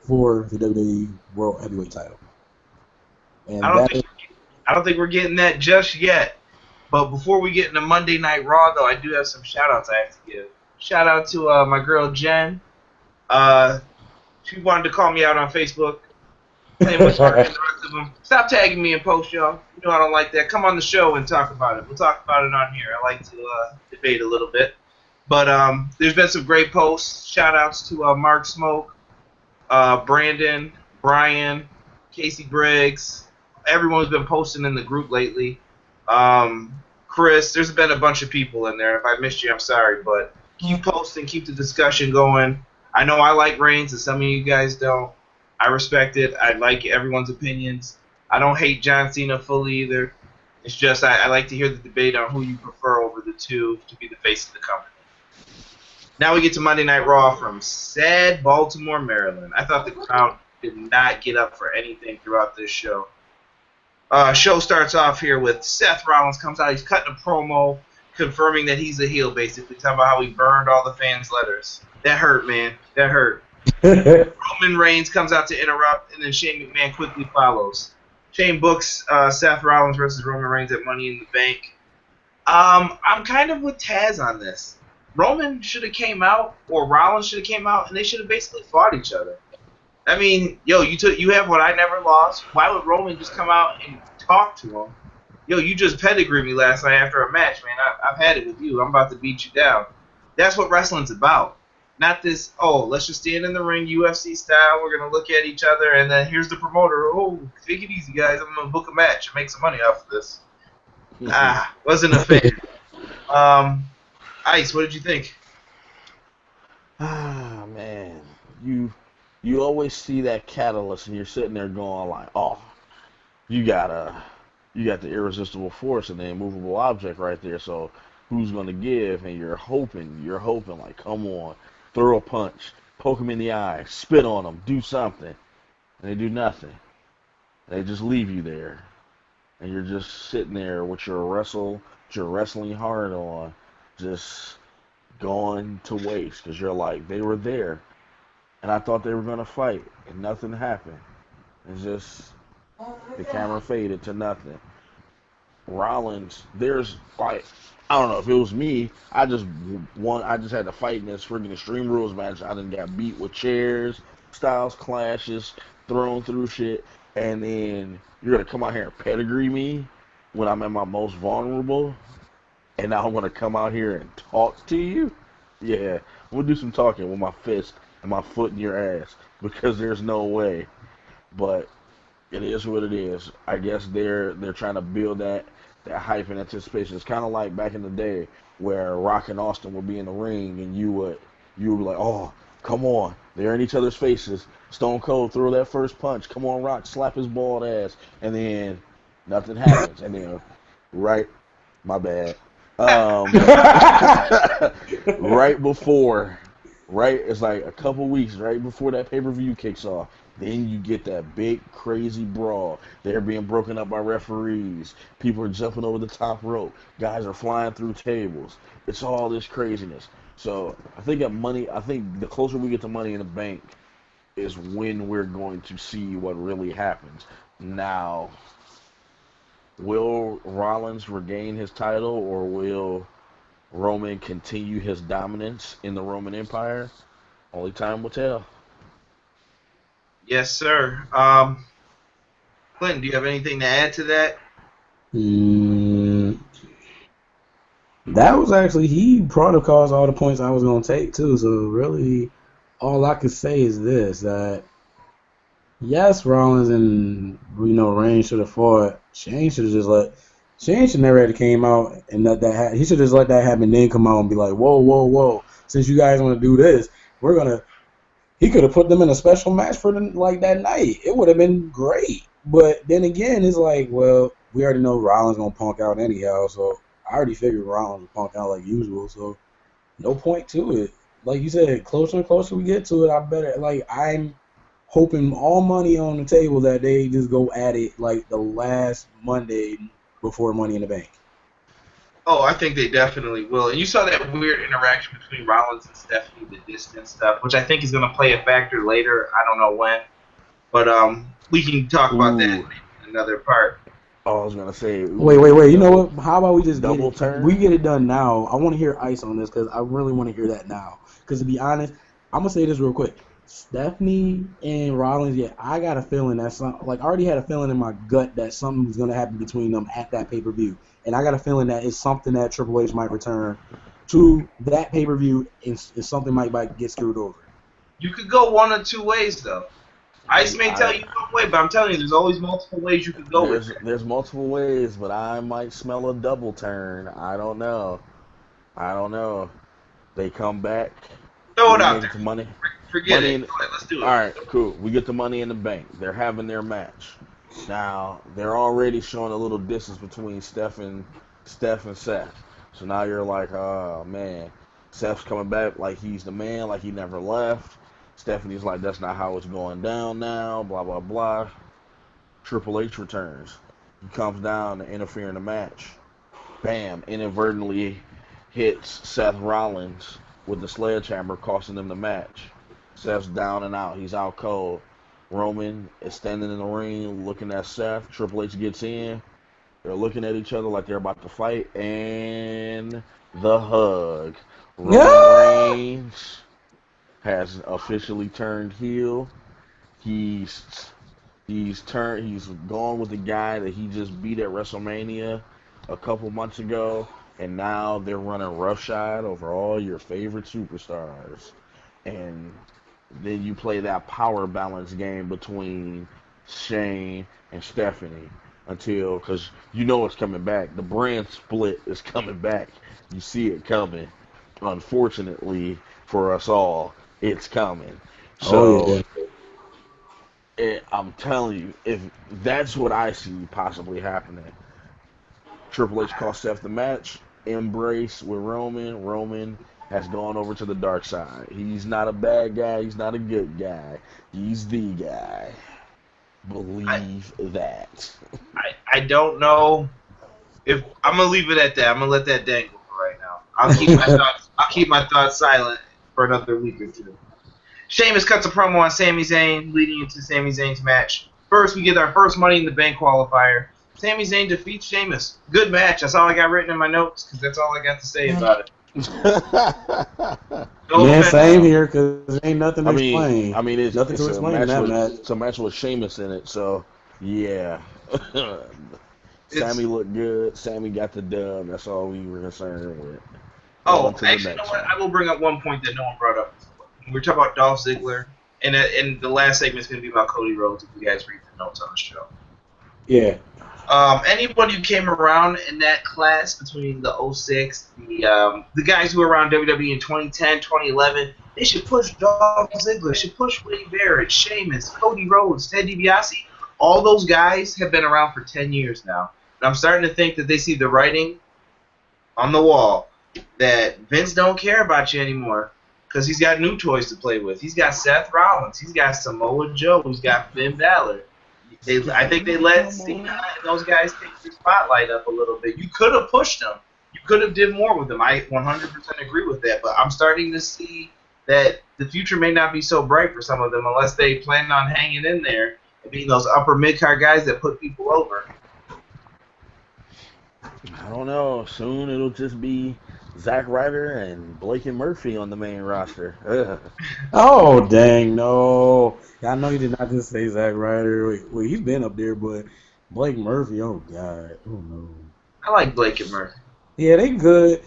for the WWE World Heavyweight Title. I And don't think we're getting that just yet. But before we get into Monday Night Raw, though, I do have some shout-outs I have to give. Shout out to my girl Jen. She wanted to call me out on Facebook. Playing much harder than the rest of them. Stop tagging me in posts, y'all. You know I don't like that. Come on the show and talk about it. We'll talk about it on here. I like to debate a little bit. But there's been some great posts. Shout-outs to Mark Smoke, Brandon, Brian, Casey Briggs. Everyone's been posting in the group lately. Chris, there's been a bunch of people in there. If I missed you, I'm sorry. But keep posting, keep the discussion going. I know I like Reigns, and some of you guys don't. I respect it. I like everyone's opinions. I don't hate John Cena fully either. It's just I like to hear the debate on who you prefer over the two to be the face of the company. Now we get to Monday Night Raw from sad Baltimore, Maryland. I thought the crowd did not get up for anything throughout this show. Show starts off here with Seth Rollins comes out. He's cutting a promo confirming that he's a heel, basically. Talking about how he burned all the fans' letters. That hurt, man. That hurt. Roman Reigns comes out to interrupt, and then Shane McMahon quickly follows. Shane books Seth Rollins versus Roman Reigns at Money in the Bank. I'm kind of with Taz on this. Roman should have came out, or Rollins should have came out, and they should have basically fought each other. I mean, you have what I never lost. Why would Roman just come out and talk to him? You just pedigreed me last night after a match, man. I've had it with you. I'm about to beat you down. That's what wrestling's about. Not this, let's just stand in the ring, UFC style. We're going to look at each other, and then here's the promoter. Oh, take it easy, guys. I'm going to book a match and make some money off of this. Wasn't a fan. Ice, what did you think? Man. You always see that catalyst, and you're sitting there going like, oh, you got the irresistible force and the immovable object right there, so who's going to give? And you're hoping like, come on. Throw a punch, poke him in the eye, spit on him, do something. And they do nothing. They just leave you there. And you're just sitting there with your wrestling heart on, just going to waste. Because you're like, they were there. And I thought they were going to fight. And nothing happened. It's just, the camera faded to nothing. Rollins, there's like, I don't know if it was me. I just had to fight in this freaking Extreme Rules match. I done got beat with chairs, Styles clashes, thrown through shit, and then you're gonna come out here and pedigree me when I'm at my most vulnerable, and now I'm gonna come out here and talk to you. Yeah, we'll do some talking with my fist and my foot in your ass because there's no way. But it is what it is. I guess they're trying to build that hype and anticipation. It's kind of like back in the day where Rock and Austin would be in the ring and you would be like, oh, come on, they're in each other's faces. Stone Cold throw that first punch. Come on, Rock, slap his bald ass, and then nothing happens. And then my bad. It's like a couple weeks right before that pay-per-view kicks off. Then you get that big, crazy brawl. They're being broken up by referees. People are jumping over the top rope. Guys are flying through tables. It's all this craziness. So I think the closer we get to Money in the Bank is when we're going to see what really happens. Now, will Rollins regain his title, or will Roman continue his dominance in the Roman Empire? Only time will tell. Yes, sir. Clinton, do you have anything to add to that? That was actually, he protocols all the points I was going to take, too. So, really, all I could say is this: that yes, Rollins and Reigns should have fought. Shane should have just let. Shane should never have came out and he should just let that happen. Then come out and be like, whoa, whoa, whoa! Since you guys want to do this, we're gonna. He could have put them in a special match for that night. It would have been great. But then again, it's like, well, we already know Rollins gonna punk out anyhow, so I already figured Rollins would punk out like usual. So no point to it. Like you said, closer and closer we get to it, I better I'm hoping all money on the table that they just go at it like the last Monday before Money in the Bank. Oh, I think they definitely will. And you saw that weird interaction between Rollins and Stephanie, the distance stuff, which I think is going to play a factor later. I don't know when, but we can talk about that in another part. Oh, I was gonna say. Wait. You know what? How about we just double get it? turn? We get it done now. I want to hear Ice on this because I really want to hear that now. Because to be honest, I'm gonna say this real quick. Stephanie and Rollins, yeah, I got a feeling that I already had a feeling in my gut that something was gonna happen between them at that pay-per-view, and I got a feeling that it's something that Triple H might return to that pay-per-view, and something might get screwed over. You could go one or two ways though. Ice may tell you one way, but I'm telling you, there's always multiple ways you could go with it. There's multiple ways, but I might smell a double turn. I don't know. They come back. Throw it out there. Money. Forget it. Let's do it. All right, cool. We get the Money in the Bank. They're having their match. Now they're already showing a little distance between Steph and Seth. So now you're like, oh man, Seth's coming back like he's the man, like he never left. Stephanie's like, that's not how it's going down now, blah, blah, blah. Triple H returns. He comes down to interfere in the match. Bam, inadvertently hits Seth Rollins with the sledgehammer, costing them the match. Seth's down and out. He's out cold. Roman is standing in the ring looking at Seth. Triple H gets in. They're looking at each other like they're about to fight. And the hug. Roman Reigns has officially turned heel. He's gone with the guy that he just beat at WrestleMania a couple months ago, and now they're running roughshod over all your favorite superstars. And then you play that power balance game between Shane and Stephanie because you know it's coming back. The brand split is coming back. You see it coming. Unfortunately for us all, it's coming. So I'm telling you, if that's what I see possibly happening, Triple H cost Seth the match, embrace with Roman. Roman has gone over to the dark side. He's not a bad guy. He's not a good guy. He's the guy. Believe that. I don't know if I'm gonna leave it at that. I'm gonna let that dangle for right now. I'll keep my thoughts silent for another week or two. Sheamus cuts a promo on Sami Zayn, leading into Sami Zayn's match. First, we get our first Money in the Bank qualifier. Sami Zayn defeats Sheamus. Good match. That's all I got written in my notes because that's all I got to say about it. Same here because ain't nothing to explain. I mean, it's nothing to explain in that match. It's a match with Sheamus in it, so yeah. Sammy looked good. Sammy got the dub. That's all we were concerned with. Actually, you know what? I will bring up one point that no one brought up. We're talking about Dolph Ziggler, and the last segment is going to be about Cody Rhodes. If you guys read the notes on the show. Yeah. Anybody who came around in that class between the 06, the guys who were around WWE in 2010, 2011, they should push Dolph Ziggler. They should push Wade Barrett, Sheamus, Cody Rhodes, Ted DiBiase. All those guys have been around for 10 years now. And I'm starting to think that they see the writing on the wall that Vince don't care about you anymore because he's got new toys to play with. He's got Seth Rollins. He's got Samoa Joe. He's got Finn Balor. I think they let Cena and those guys take the spotlight up a little bit. You could have pushed them. You could have did more with them. I 100% agree with that. But I'm starting to see that the future may not be so bright for some of them unless they plan on hanging in there and being those upper mid-card guys that put people over. I don't know. Soon it'll just be Zack Ryder and Blake and Murphy on the main roster. Ugh. Oh, dang, no. I know you did not just say Zack Ryder. Well, he's been up there, but Blake Murphy, oh, God. Oh, no. I like Blake and Murphy. Yeah, they good.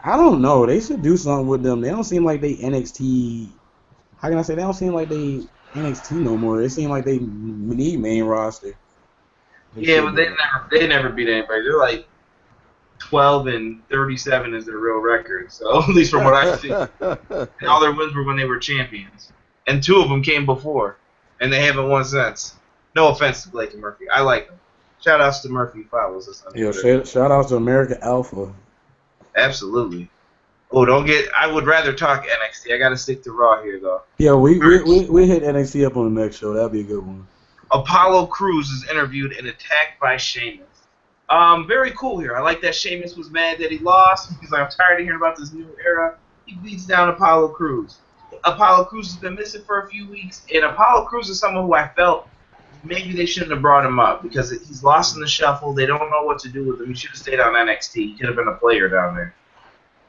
I don't know. They should do something with them. They don't seem like they NXT how can I say, they don't seem like they NXT no more. They seem like they need main roster. Yeah, but they never beat anybody. They're like 12-37 is their real record. So at least from what I see, and all their wins were when they were champions, and 2 of them came before, and they haven't won since. No offense to Blake and Murphy, I like them. Shout outs to Murphy follows us on Twitter. Shout out to America Alpha. Absolutely. Oh, don't get. I would rather talk NXT. I got to stick to Raw here though. Yeah, we hit NXT up on the next show. That'd be a good one. Apollo Crews is interviewed and attacked by Sheamus. Very cool here. I like that Sheamus was mad that he lost. He's like, I'm tired of hearing about this new era. He beats down Apollo Crews. Apollo Crews has been missing for a few weeks, and Apollo Crews is someone who I felt maybe they shouldn't have brought him up because he's lost in the shuffle. They don't know what to do with him. He should have stayed on NXT. He could have been a player down there.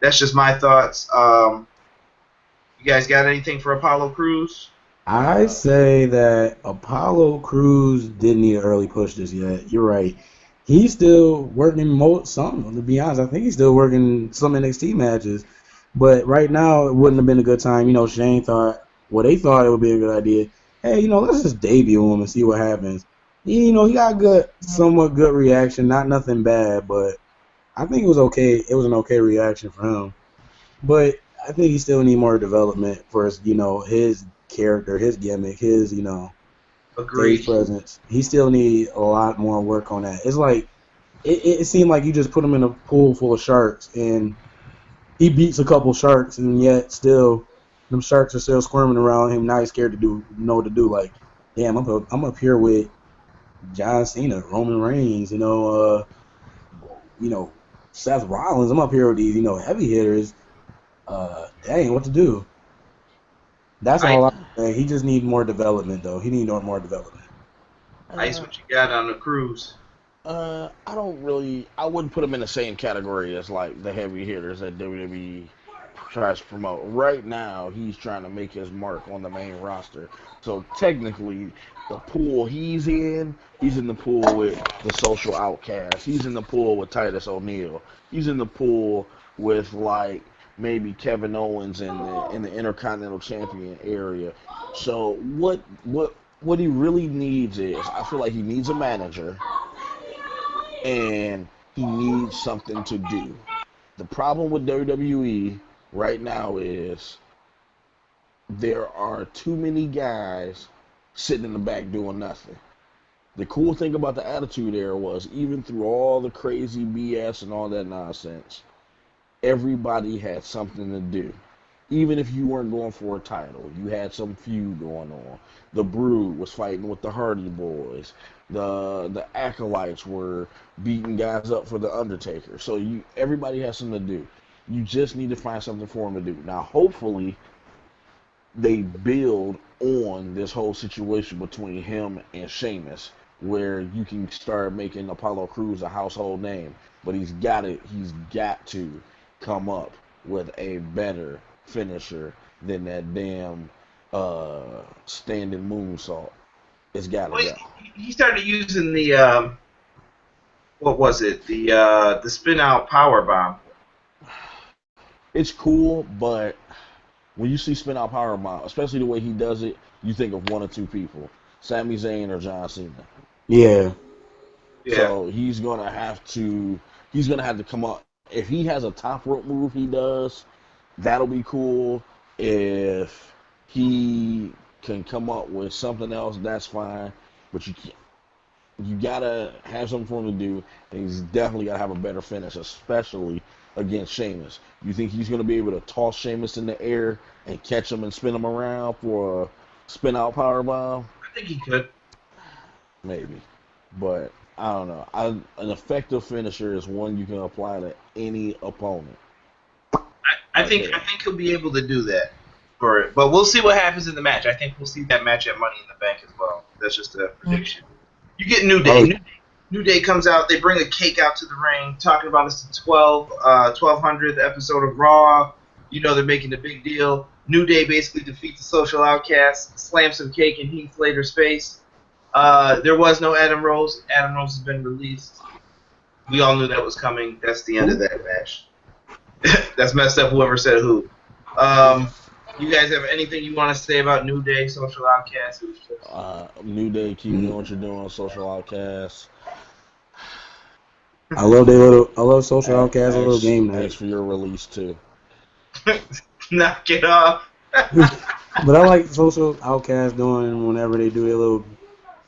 That's just my thoughts. You guys got anything for Apollo Crews? I say that Apollo Crews didn't need an early push this yet. You're right. He's still working some. To be honest, I think he's still working some NXT matches. But right now, it wouldn't have been a good time. Shane thought, they thought it would be a good idea. Hey, let's just debut him and see what happens. He got somewhat good reaction. Not nothing bad, but I think it was okay. It was an okay reaction for him. But I think he still need more development for his, his character, his gimmick, his, stage presence. He still need a lot more work on that. It's like it seemed like you just put him in a pool full of sharks and he beats a couple sharks and yet still them sharks are still squirming around him. Now he's scared to know what to do. Like, damn, I'm up here with John Cena, Roman Reigns, Seth Rollins. I'm up here with these, heavy hitters. Dang, what to do? That's all I'm saying. He just needs more development, though. He needs more development. Ice, what you got on the Cruise? I wouldn't put him in the same category as like the heavy hitters that WWE tries to promote. Right now, he's trying to make his mark on the main roster. So technically, the pool he's in the pool with the Social Outcasts. He's in the pool with Titus O'Neil. He's in the pool with like maybe Kevin Owens in the Intercontinental Champion area. So what he really needs is, I feel like he needs a manager and he needs something to do. The problem with WWE right now is there are too many guys sitting in the back doing nothing. The cool thing about the Attitude Era was, even through all the crazy BS and all that nonsense, everybody had something to do. Even if you weren't going for a title, you had some feud going on. The Brood was fighting with the Hardy Boys. The Acolytes were beating guys up for the Undertaker. So everybody has something to do. You just need to find something for them to do. Now, hopefully, they build on this whole situation between him and Sheamus, where you can start making Apollo Crews a household name. But he's got to come up with a better finisher than that damn standing moonsault. It's got to go. He started using the what was it? The spin out power bomb. It's cool, but when you see spin out power bomb, especially the way he does it, you think of one or two people: Sami Zayn or John Cena. Yeah. So he's gonna have to come up. If he has a top rope move he does, that'll be cool. If he can come up with something else, that's fine. But you gotta have something for him to do, and he's definitely gotta have a better finish, especially against Sheamus. You think he's gonna be able to toss Sheamus in the air and catch him and spin him around for a spin out power bomb? I think he could. Maybe, but I don't know. An effective finisher is one you can apply to any opponent. I think he'll be able to do that for it, but we'll see what happens in the match. I think we'll see that match at Money in the Bank as well. That's just a prediction. You get New Day. New Day comes out. They bring a cake out to the ring, talking about it's the 1200th episode of Raw. They're making a big deal. New Day basically defeats the Social Outcasts, slams some cake in Heath Slater's face. There was no Adam Rose. Adam Rose has been released. We all knew that was coming. That's the end of that match. That's messed up, whoever said who. You guys have anything you want to say about New Day, Social Outcast? It was just... New Day, keep doing what you're doing. Social Outcasts. I love Social Outcast little game Ask night. for your release too. Knock it off. But I like Social Outcast doing whenever they do their little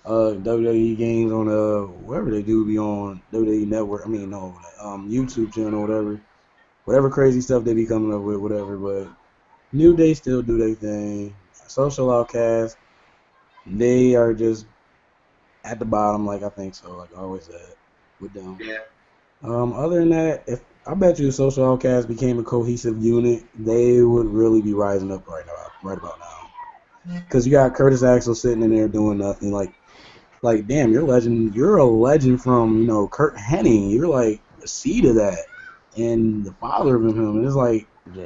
WWE games on wherever they do be on WWE Network. I mean no, YouTube channel, whatever crazy stuff they be coming up with, whatever. But New Day still do their thing. Social Outcast, they are just at the bottom, like I think so, like I always said with them. Yeah. Other than that, if I bet you Social Outcast became a cohesive unit, they would really be rising up right about now. Because you got Curtis Axel sitting in there doing nothing. Like damn, you're a legend. You're a legend from Kurt Hennig. You're like the seed of that, and the father of him. And it's like, Yeah.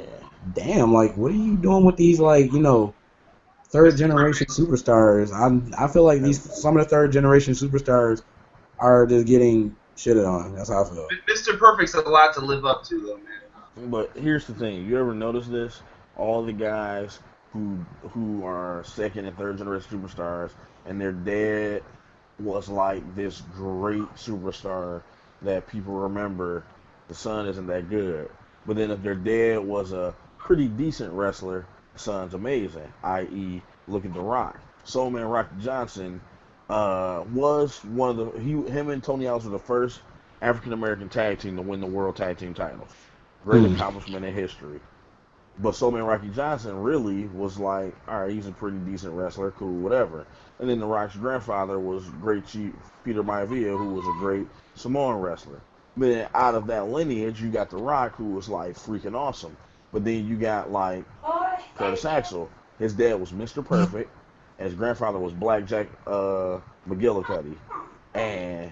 damn, like what are you doing with these third generation superstars? I feel like some of the third generation superstars are just getting shitted on. That's how I feel. Mr. Perfect's a lot to live up to, though, man. But here's the thing: you ever notice this? All the guys who are second and third generation superstars, and their dad was like this great superstar that people remember. The son isn't that good, but then if their dad was a pretty decent wrestler, the son's amazing. I.e., look at The Rock. Soul Man Rocky Johnson was one of him and Tony Ellis were the first African American tag team to win the World Tag Team titles. Great accomplishment in history. But Soulman Rocky Johnson really was like, all right, he's a pretty decent wrestler, cool, whatever. And then The Rock's grandfather was great Chief Peter Maivia, who was a great Samoan wrestler. But then out of that lineage, you got The Rock, who was like freaking awesome. But then you got like Curtis Axel. His dad was Mr. Perfect, and his grandfather was Blackjack McGillicuddy. And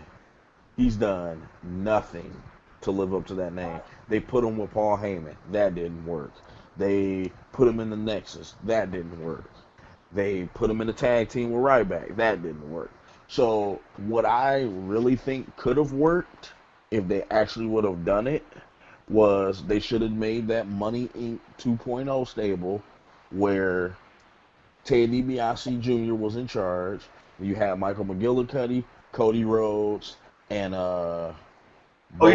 he's done nothing to live up to that name. They put him with Paul Heyman. That didn't work. They put him in the Nexus. That didn't work. They put him in the tag team with Ryback. That didn't work. So what I really think could have worked if they actually would have done it was they should have made that Money Inc. 2.0 stable where Ted DiBiase Jr. was in charge. You had Michael McGillicuddy, Cody Rhodes, and you're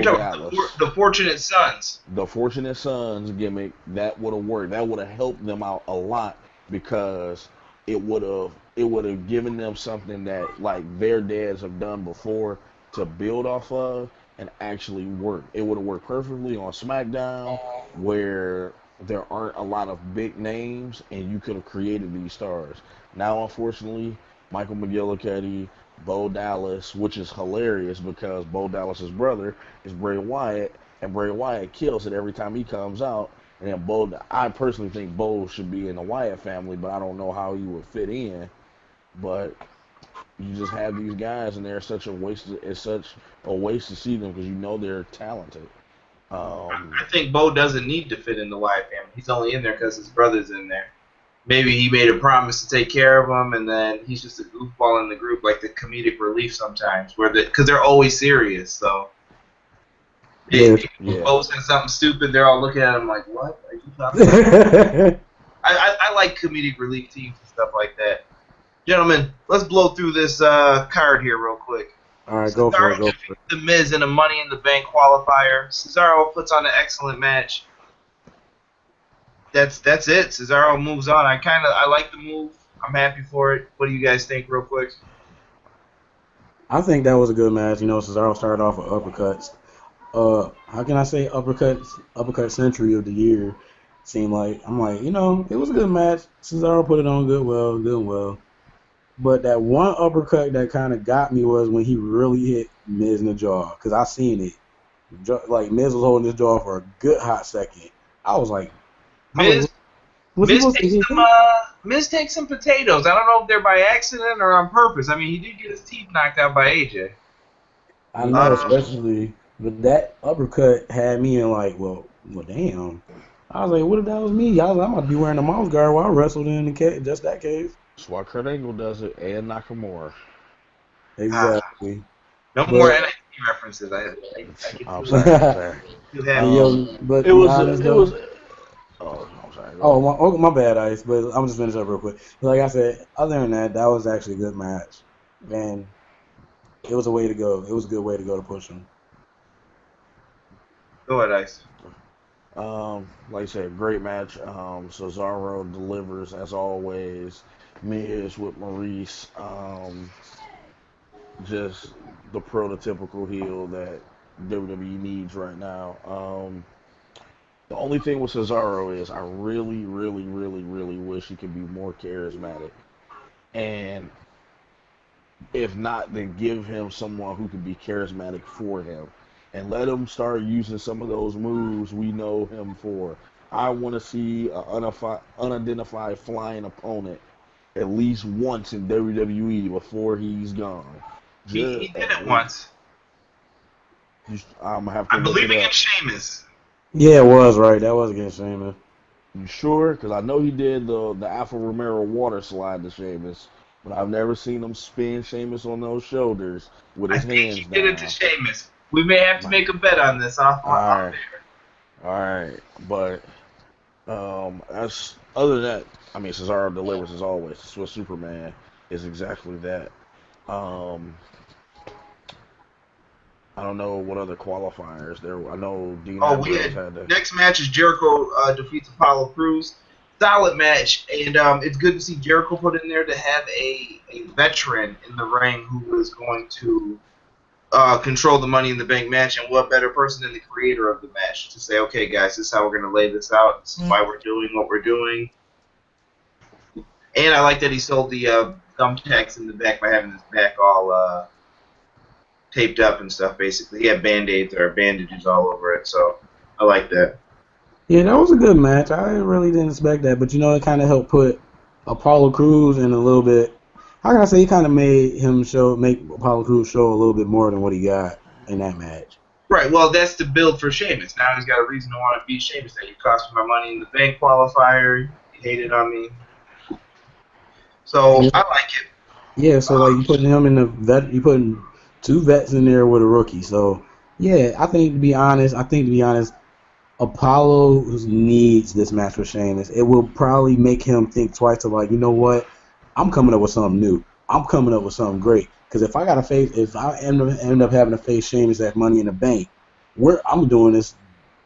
talking about the Fortunate Sons. The Fortunate Sons gimmick, that would have worked. That would have helped them out a lot because it would have given them something that like their dads have done before to build off of and actually work. It would have worked perfectly on SmackDown where there aren't a lot of big names and you could have created these stars. Now, unfortunately, Michael McGillicuddy, Bo Dallas, which is hilarious because Bo Dallas's brother is Bray Wyatt, and Bray Wyatt kills it every time he comes out. And then I personally think Bo should be in the Wyatt family, but I don't know how he would fit in. But you just have these guys, and it's such a waste to see them because you know they're talented. I think Bo doesn't need to fit in the Wyatt family. He's only in there because his brother's in there. Maybe he made a promise to take care of him, and then he's just a goofball in the group, like the comedic relief sometimes, because they're always serious. So, if Bo says something stupid, they're all looking at him like, "What are you talking about?" I like comedic relief teams and stuff like that. Gentlemen, let's blow through this card here real quick. All right, go for it. The Miz in a Money in the Bank qualifier. Cesaro puts on an excellent match. That's it. Cesaro moves on. I like the move. I'm happy for it. What do you guys think, real quick? I think that was a good match. Cesaro started off with uppercuts. How can I say uppercut century of the year? I'm like, it was a good match. Cesaro put it on good well. But that one uppercut that kind of got me was when he really hit Miz in the jaw, because I seen it. Like Miz was holding his jaw for a good hot second. I was like, Miz takes some potatoes. I don't know if they're by accident or on purpose. I mean, he did get his teeth knocked out by AJ. I know, especially, but that uppercut had me in like, well, damn. I was like, what if that was me? I might be wearing a mouth guard while I wrestled in the case, just that case. That's why Kurt Angle does it, and Nakamura. Exactly. No more NXT references. I'm sorry. But it was. Oh, I'm sorry. right, go ahead. Oh, my bad, Ice. But I'm just finish up real quick. Like I said, other than that, that was actually a good match, and it was a way to go. It was a good way to go to push him. Go ahead, Ice. Like I said, great match. Cesaro delivers as always. Miz with Maurice. Just the prototypical heel that WWE needs right now. The only thing with Cesaro is I really, really, really, really wish he could be more charismatic. And if not, then give him someone who could be charismatic for him. And let him start using some of those moves we know him for. I want to see an unidentified flying opponent at least once in WWE before he's gone. He Just did at it least. once. I'm gonna have to I look believe it up. against Sheamus. Yeah, it was right. That was against Sheamus. You sure? Because I know he did the Alpha Romero water slide to Sheamus, but I've never seen him spin Sheamus on those shoulders with I his think hands he did it to down. Sheamus. We may have to My, make a bet on this off all right, there. all right, but as other than that, I mean, Cesaro delivers as always. Swiss Superman is exactly that. Um, I don't know what other qualifiers there. I know Dean Oh, we Ambrose had had to. next match is Jericho defeats Apollo Crews. Solid match, and it's good to see Jericho put in there to have a veteran in the ring who was going to control the Money in the Bank match, and what better person than the creator of the match to say, okay, guys, this is how we're going to lay this out. This is why we're doing what we're doing. And I like that he sold the thumbtacks in the back by having his back all taped up and stuff, basically. He had Band-Aids or bandages all over it, so I like that. Yeah, that was a good match. I really didn't expect that, but it kind of helped put Apollo Crews in a little bit. How can I say? He kind of make Apollo Crews show a little bit more than what he got in that match. Right, well, that's the build for Sheamus. Now he's got a reason to want to beat Sheamus. That you cost me my Money in the Bank qualifier. You hated on me. So Yeah, I like it. yeah. So like you putting him in the vet, you putting two vets in there with a rookie. So yeah, I think to be honest, Apollo needs this match with Sheamus. It will probably make him think twice to like, you know what? I'm coming up with something new. I'm coming up with something great. Because if I end up having to face Sheamus at Money in the Bank, I'm doing this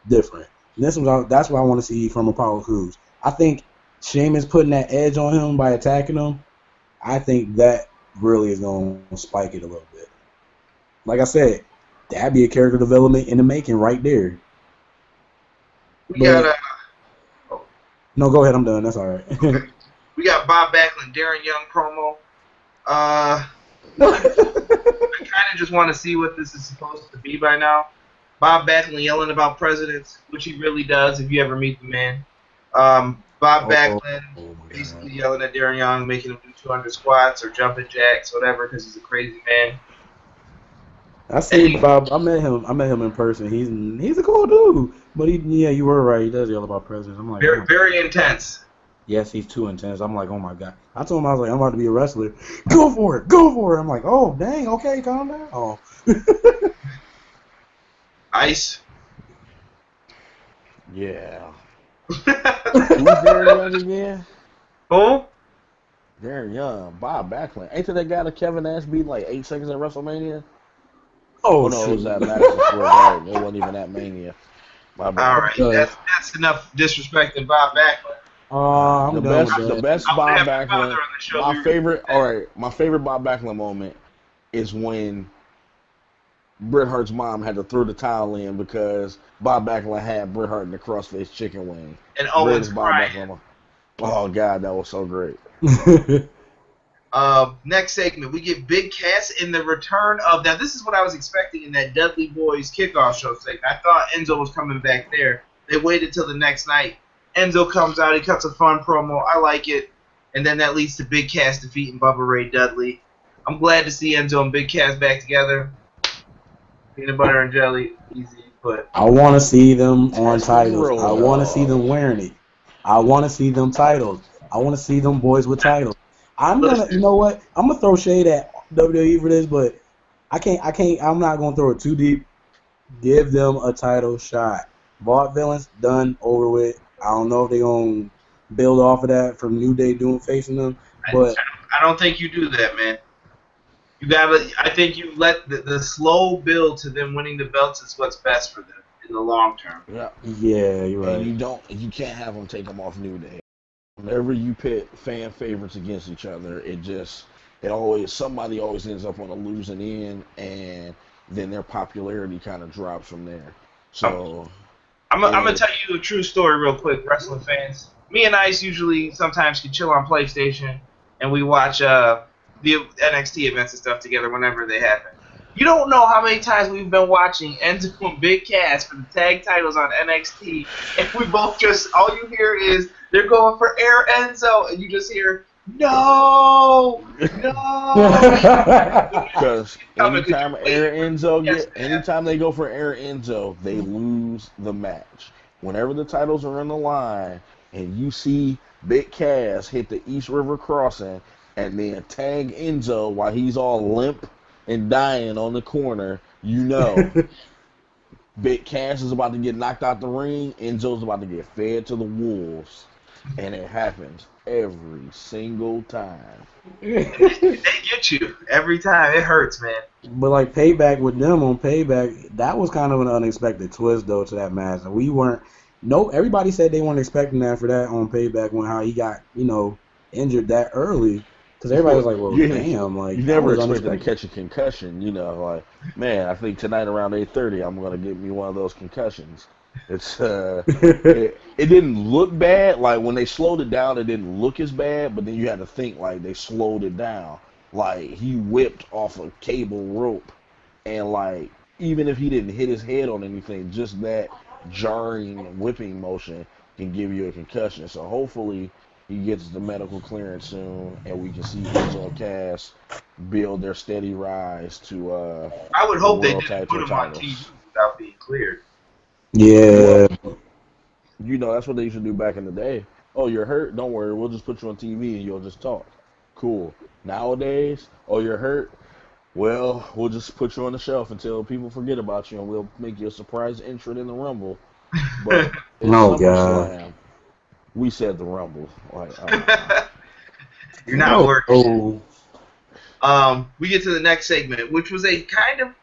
different. And that's what I want to see from Apollo Crews. I think Sheamus putting that edge on him by attacking him, I think that really is going to spike it a little bit. Like I said, that'd be a character development in the making right there. We But got no, go ahead. I'm done. That's all right. okay. We got Bob Backlund, Darren Young promo. I kind of just want to see what this is supposed to be by now. Bob Backlund yelling about presidents, which he really does if you ever meet the man. Bob Backlund Oh my basically God. yelling at Darren Young, making him do 200 squats or jumping jacks, whatever, because he's a crazy man. I And see Bob. I met him. In person. He's a cool dude. But yeah, you were right. He does yell about presidents. I'm like, oh very, my. very intense. Yes, he's too intense. I'm like, oh my God. I told him I was like, I'm about to be a wrestler. Go for it. Go for it. I'm like, oh dang. Okay, calm down. Oh. Ice. Yeah. Who's Darren Young again? Who? Darren Young, Bob Backlund. Ain't that guy that Kevin Nash beat in like 8 seconds at WrestleMania? Oh Oh no, it was shoot. at Madison Square Garden. It wasn't even at Mania. My All bad. right, that's enough disrespecting Bob Backlund. I'm done with The that. best I would Bob have my father Backlund. on the show. My We were favorite. All right, my favorite Bob Backlund moment is when Bret Hart's mom had to throw the towel in because Bob Backlund had Bret Hart in the crossface chicken wing. and Owens Greatest Bob crying. Backlund. Oh God, that was so great. Next segment, we get Big Cass in the return of. Now, this is what I was expecting in that Dudley Boys kickoff show segment. I thought Enzo was coming back there. They waited till the next night. Enzo comes out. He cuts a fun promo. I like it. And then that leads to Big Cass defeating Bubba Ray Dudley. I'm glad to see Enzo and Big Cass back together. Peanut butter and jelly, easy, but I want to see them on titles. I want to see Testimonial. them wearing it. I want to see them titles. I want to see them boys with titles. listen, You know what? I'm gonna throw shade at WWE for this, but I'm not gonna throw it too deep. Give them a title shot. Vaudevillains done over with. I don't know if they're gonna build off of that from New Day facing them. But I don't think you do that, man. You gotta. I think you let the slow build to them winning the belts is what's best for them in the long term. Yeah. Yeah, you're right. And you can't have them take them off New Day. Whenever you pit fan favorites against each other, somebody always ends up on a losing end, and then their popularity kind of drops from there. So I'm gonna tell you a true story real quick, wrestling fans. Me and Ice usually sometimes can chill on PlayStation and we watch the NXT events and stuff together whenever they happen. You don't know how many times we've been watching Enzo and Big Cass for the tag titles on NXT, and we both just all you hear is they're going for Air Enzo, and you just hear no. Because anytime they go for Air Enzo, they lose the match. Whenever the titles are on the line, and you see Big Cass hit the East River Crossing, and then tag Enzo while he's all limp and dying on the corner, you know Big Cass is about to get knocked out the ring, Enzo's about to get fed to the wolves. And it happens every single time. They get you every time. It hurts, man. But like Payback with them on Payback, that was kind of an unexpected twist though to that match. And we weren't. Everybody said they weren't expecting that for that on Payback when how he got injured that early. Because everybody was like, well, damn, like you never expected to catch a concussion. Like, man, I think tonight around 8:30, I'm gonna get me one of those concussions. It's it didn't look bad. Like when they slowed it down, it didn't look as bad. But then you had to think like they slowed it down. Like he whipped off a cable rope, and like even if he didn't hit his head on anything, just that jarring whipping motion can give you a concussion. So hopefully he gets the medical clearance soon, and we can see Enzo and Cass build their steady rise to I would hope they world didn't tag put team him on titles. TV without being cleared. Yeah. That's what they used to do back in the day. Oh, you're hurt? Don't worry, we'll just put you on TV and you'll just talk. Cool. Nowadays, oh, you're hurt? Well, we'll just put you on the shelf until people forget about you, and we'll make you a surprise entrant in the Rumble. But in SummerSlam, we said the Rumble. Like, you're not working. We get to the next segment, which was a kind of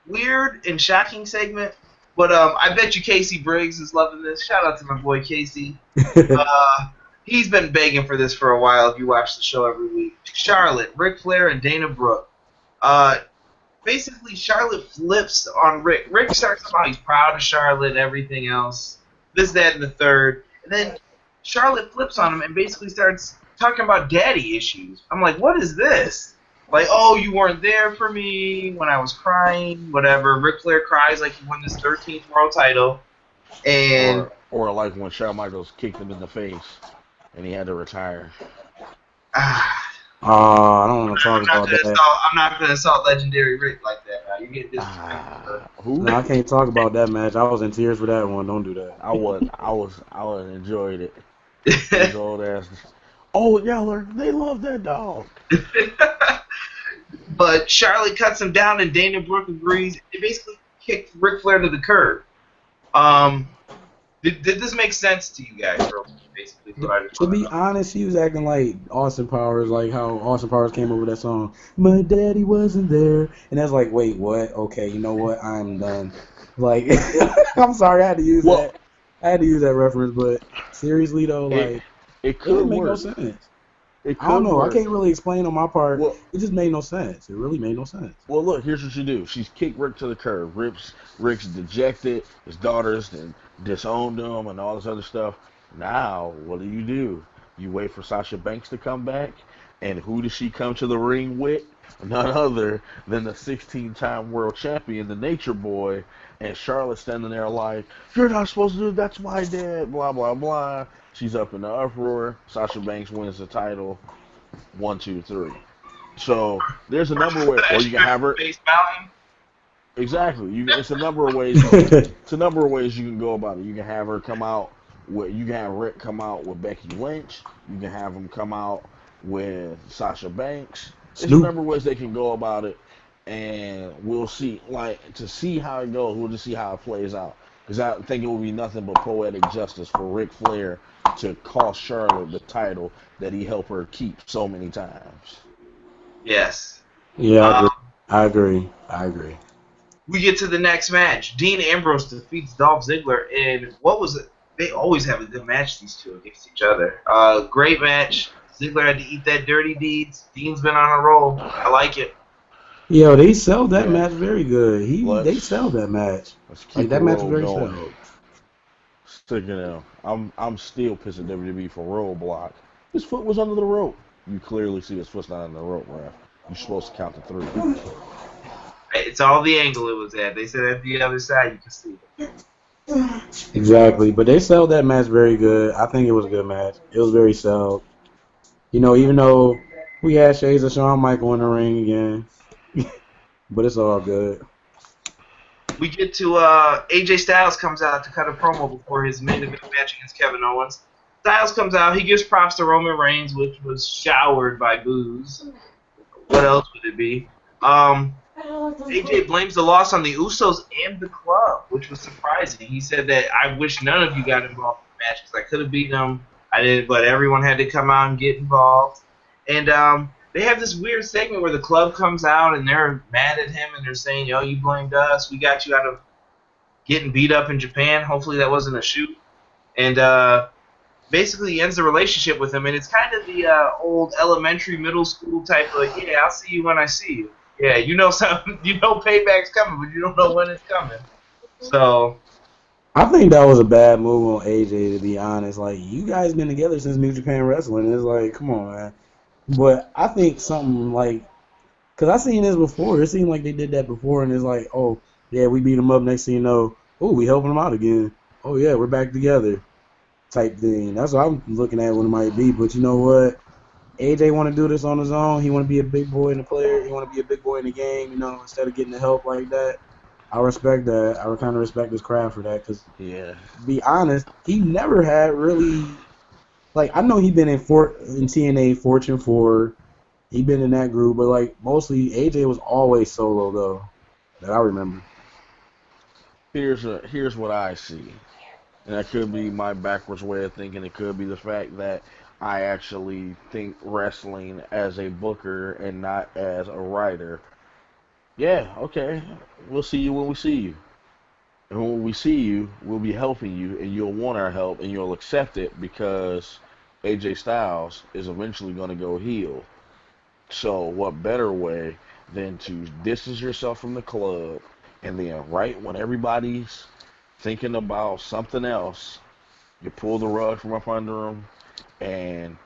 weird and shocking segment. But I bet you Casey Briggs is loving this. Shout out to my boy Casey. He's been begging for this for a while if you watch the show every week. Charlotte, Ric Flair, and Dana Brooke. Basically, Charlotte flips on Rick. Rick starts about he's proud of Charlotte and everything else. This, that, and the third. And then Charlotte flips on him and basically starts talking about daddy issues. I'm like, what is this? Like, oh, you weren't there for me when I was crying, whatever. Ric Flair cries like he won his 13th world title. And or like when Shawn Michaels kicked him in the face and he had to retire. I don't want to talk about that. I'm not going to assault legendary Rick like that. Now. You get disrespectful. No, I can't talk about that match. I was in tears for that one. Don't do that. I enjoyed it. His old ass. Oh, Yeller, they love that dog. But Charlotte cuts him down, and Dana Brooke agrees. They basically kicked Ric Flair to the curb. Did this make sense to you guys? Basically, to be honest, he was acting like Austin Powers, like how Austin Powers came over that song. My daddy wasn't there, and that's like, wait, what? Okay, you know what? I'm done. Like, I'm sorry, I had to use that. I had to use that reference, but seriously though, it could make no sense. I don't know. I can't really explain on my part. Well, it just made no sense. It really made no sense. Well, look, here's what you do. She's kicked Rick to the curb. Rick's dejected. His daughters disowned him and all this other stuff. Now, what do? You wait for Sasha Banks to come back, and who does she come to the ring with? None other than the 16-time world champion, the Nature Boy, and Charlotte standing there like, you're not supposed to do that. That's my dad, blah, blah, blah. She's up in the uproar. Sasha Banks wins the title. 1, 2, 3. So there's a number of ways. Or you can have her. Exactly. It's a number of ways. It's a number of ways you can go about it. You can have her come out. You can have Rick come out with Becky Lynch. You can have him come out with Sasha Banks. There's a number of ways they can go about it, and we'll see. Like, to see how it goes, we'll just see how it plays out. Because I think it will be nothing but poetic justice for Ric Flair to cost Charlotte the title that he helped her keep so many times. Yes. Yeah, I agree. We get to the next match. Dean Ambrose defeats Dolph Ziggler, and what was it? They always have a good match, these two, against each other. Great match. Ziggler had to eat that dirty deeds. Dean's been on a roll. I like it. Yo, they sell that Yeah. match very good. They Let's sell that match. let's keep Like the that match was roll very going. sold. Sticking out. I'm still pissed at WWE for roadblock. His foot was under the rope. You clearly see his foot's not under the rope, ref. You're supposed to count to 3. It's all the angle it was at. They said at the other side you can see it. Exactly, but they sell that match very good. I think it was a good match. It was very sold. You know, even though we had shades of Shawn Michael in the ring again, but it's all good. We get to AJ Styles comes out to cut a promo before his main event match against Kevin Owens. Styles comes out. He gives props to Roman Reigns, which was showered by boos. What else would it be? AJ blames the loss on the Usos and the club, which was surprising. He said that I wish none of you got involved in the match because I could have beaten them. I didn't, but everyone had to come out and get involved. And they have this weird segment where the club comes out and they're mad at him and they're saying, "Yo, you blamed us. We got you out of getting beat up in Japan. Hopefully that wasn't a shoot." And basically he ends the relationship with him. And it's kind of the old elementary, middle school type of, yeah, I'll see you when I see you. Yeah, you know something. You know payback's coming, but you don't know when it's coming. So I think that was a bad move on AJ, to be honest. Like, you guys been together since New Japan Wrestling. It's like, come on, man. But I think something like, because I seen this before. It seemed like they did that before, and it's like, oh, yeah, we beat him up. Next thing you know, oh, we helping him out again. Oh, yeah, we're back together type thing. That's what I'm looking at what it might be. But you know what? AJ want to do this on his own. He want to be a big boy in the player. He want to be a big boy in the game, you know, instead of getting the help like that. I respect that. I kind of respect his craft for that because, Yeah. to be honest, he never had really, like, I know he been in TNA Fortune 4. He been in that group, but, like, mostly AJ was always solo, though, that I remember. Here's what I see. And that could be my backwards way of thinking. It could be the fact that I actually think wrestling as a booker and not as a writer. Yeah, okay. We'll see you when we see you. And when we see you, we'll be helping you, and you'll want our help, and you'll accept it because AJ Styles is eventually going to go heel. So what better way than to distance yourself from the club, and then right when everybody's thinking about something else, you pull the rug from up under them. And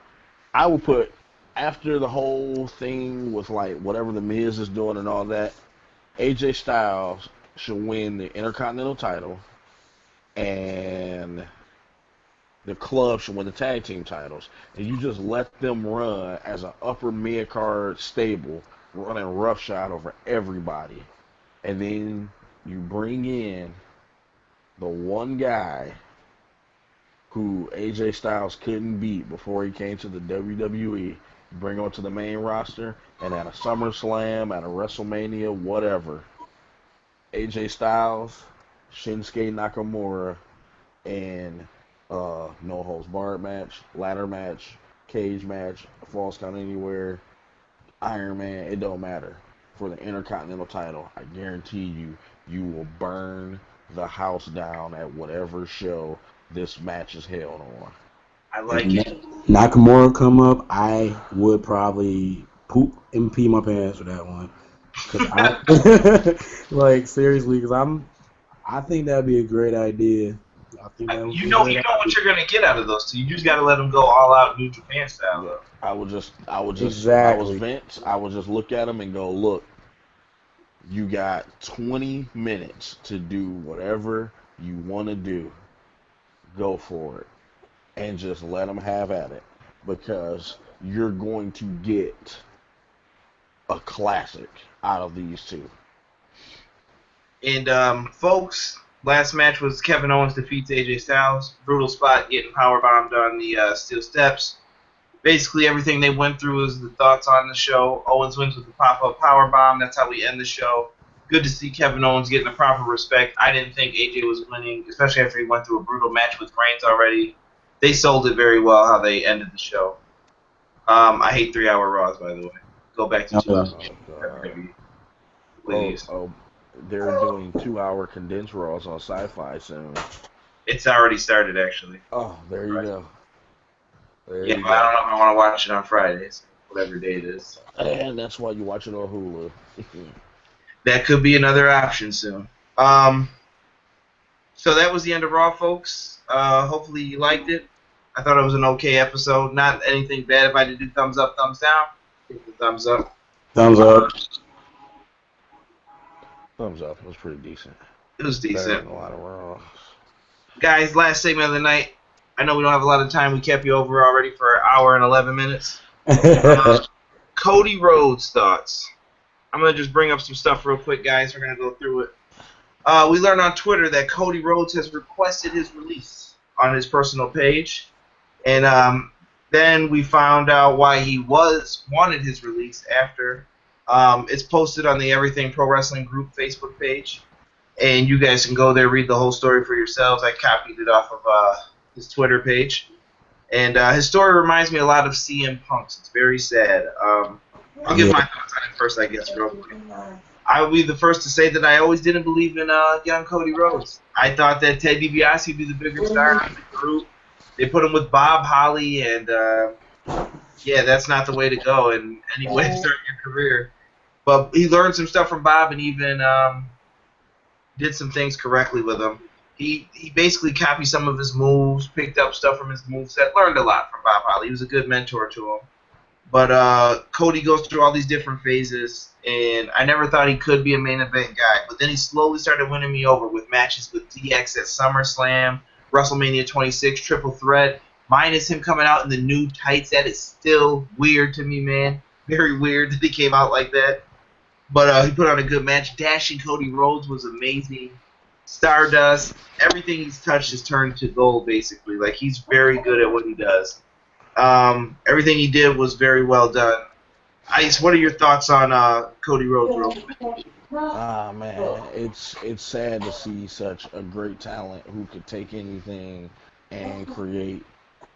I would put, after the whole thing with like whatever the Miz is doing and all that, AJ Styles should win the Intercontinental title, and the club should win the tag team titles. And you just let them run as an upper mid card stable, running roughshod over everybody. And then you bring in the one guy who AJ Styles couldn't beat before he came to the WWE, bring him to the main roster, and at a SummerSlam, at a WrestleMania, whatever, AJ Styles, Shinsuke Nakamura, and no holds barred match, ladder match, cage match, falls count anywhere, Iron Man, it don't matter. For the Intercontinental title, I guarantee you, you will burn the house down at whatever show this match is held on. I like it. Nakamura come up, I would probably poop and pee my pants for that one. Cause like seriously, I think that'd be a great idea. I think that would You be a know, great you idea. know what you're gonna get out of those two. You just gotta let them go all out New Japan style, Yeah, though. I was Exactly. Vince. I would just look at him and go, look, you got 20 minutes to do whatever you want to do. Go for it. And just let them have at it. Because you're going to get a classic out of these two. And folks, last match was Kevin Owens defeats AJ Styles. Brutal spot, getting powerbombed on the steel steps. Basically, everything they went through is the thoughts on the show. Owens wins with the pop-up powerbomb. That's how we end the show. Good to see Kevin Owens getting the proper respect. I didn't think AJ was winning, especially after he went through a brutal match with Reigns already. they sold it very well how they ended the show. I hate 3-hour Raws, by the way. Go back to 2 hours. Oh God. WWE, Oh, please. oh, they're doing 2-hour condensed Raws on Sci-Fi soon. It's already started, actually. Oh, there you go. There Yeah, you but I go. don't know if I want to watch it on Fridays, whatever day it is. And that's why you watch it on Hulu. That could be another option soon. Um, so that was the end of Raw, folks. Hopefully you liked it. I thought it was an okay episode. Not anything bad. If I did do thumbs up, thumbs down, give the thumbs up. Thumbs up. Thumbs up. It was pretty decent. It was Better decent. than a lot of Raws. Guys, last segment of the night. I know we don't have a lot of time. We kept you over already for an hour and 11 minutes. Cody Rhodes thoughts. I'm going to just bring up some stuff real quick, guys. We're going to go through it. We learned on Twitter that Cody Rhodes has requested his release on his personal page. And then we found out why he wanted his release after. It's posted on the Everything Pro Wrestling Group Facebook page. And you guys can go there, read the whole story for yourselves. I copied it off of his Twitter page. And his story reminds me a lot of CM Punk's. It's very sad. I'll give my thoughts on it first, I guess, real quick. I will be the first to say that I always didn't believe in young Cody Rhodes. I thought that Ted DiBiase would be the bigger star of the group. They put him with Bob Holly, and yeah, that's not the way to go in any way to start your career. But he learned some stuff from Bob and even did some things correctly with him. He basically copied some of his moves, picked up stuff from his moveset, learned a lot from Bob Holly. He was a good mentor to him. But Cody goes through all these different phases, and I never thought he could be a main event guy. But then he slowly started winning me over with matches with DX at SummerSlam, WrestleMania 26, Triple Threat, minus him coming out in the new tights. That is still weird to me, man. Very weird that he came out like that. But he put on a good match. Dashing Cody Rhodes was amazing. Stardust, everything he's touched has turned to gold, basically. Like, he's very good at what he does. Everything he did was very well done. Ice, what are your thoughts on Cody Rhodes, real quick? Man, it's sad to see such a great talent who could take anything and create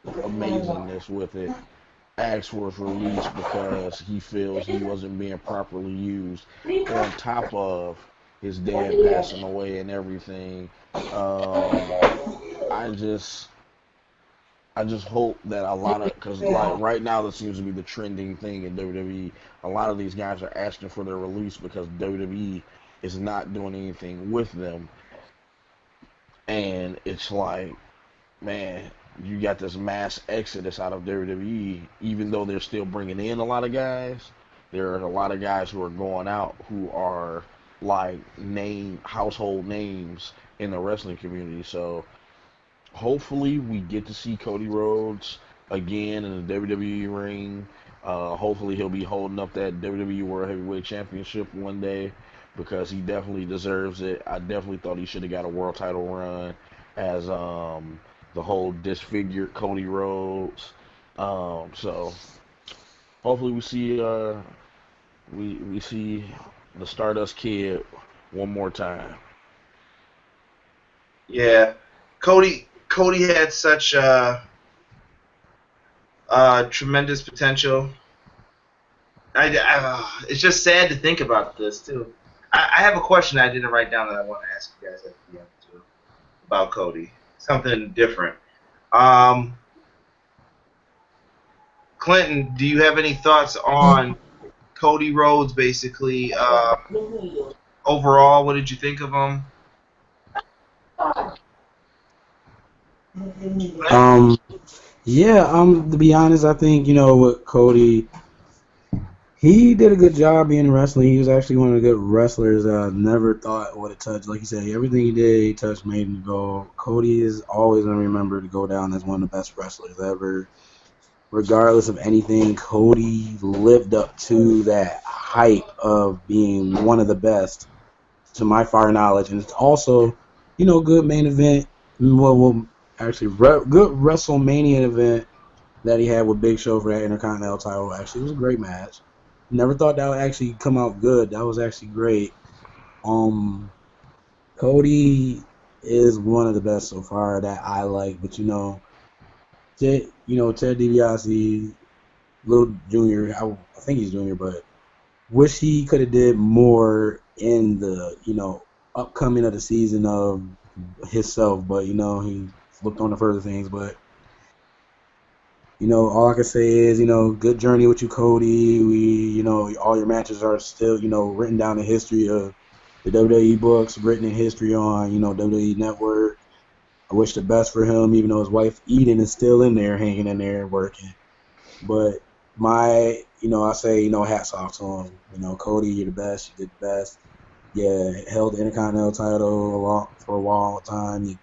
amazingness with it. Ask for his release because he feels he wasn't being properly used. On top of his dad passing away and everything, I just hope that a lot of, because like right now that seems to be the trending thing in WWE. A lot of these guys are asking for their release because WWE is not doing anything with them, and it's like, man, you got this mass exodus out of WWE. Even though they're still bringing in a lot of guys, there are a lot of guys who are going out who are like household names in the wrestling community. So hopefully we get to see Cody Rhodes again in the WWE ring. Hopefully he'll be holding up that WWE World Heavyweight Championship one day because he definitely deserves it. I definitely thought he should have got a world title run as the whole disfigured Cody Rhodes. So hopefully we see we see the Stardust Kid one more time. Yeah, Cody had such tremendous potential. It's just sad to think about this too. I have a question I didn't write down that I want to ask you guys at the end too about Cody. Something different. Clinton, do you have any thoughts on Cody Rhodes? Basically, overall, what did you think of him? Yeah, to be honest, I think, with Cody, he did a good job being wrestling. He was actually one of the good wrestlers that I never thought would have touched. Like you said, everything he did, he touched, made him go. Cody is always going to remember to go down as one of the best wrestlers ever. Regardless of anything, Cody lived up to that hype of being one of the best, to my far knowledge. And it's also, good main event. Well, actually, good WrestleMania event that he had with Big Show for that Intercontinental title. Actually, it was a great match. Never thought that would actually come out good. That was actually great. Cody is one of the best so far that I like, but Ted, Ted DiBiase, little junior. I think he's junior, but wish he could have did more in the upcoming of the season of himself. But he looked on to further things. But all I can say is good journey with you, Cody. All your matches are still written down in history of the WWE books, written in history on WWE Network. I wish the best for him, even though his wife Eden is still in there, hanging in there, working. But I say, hats off to him. Cody, you're the best. You did the best. Yeah, held the Intercontinental title for a long time. You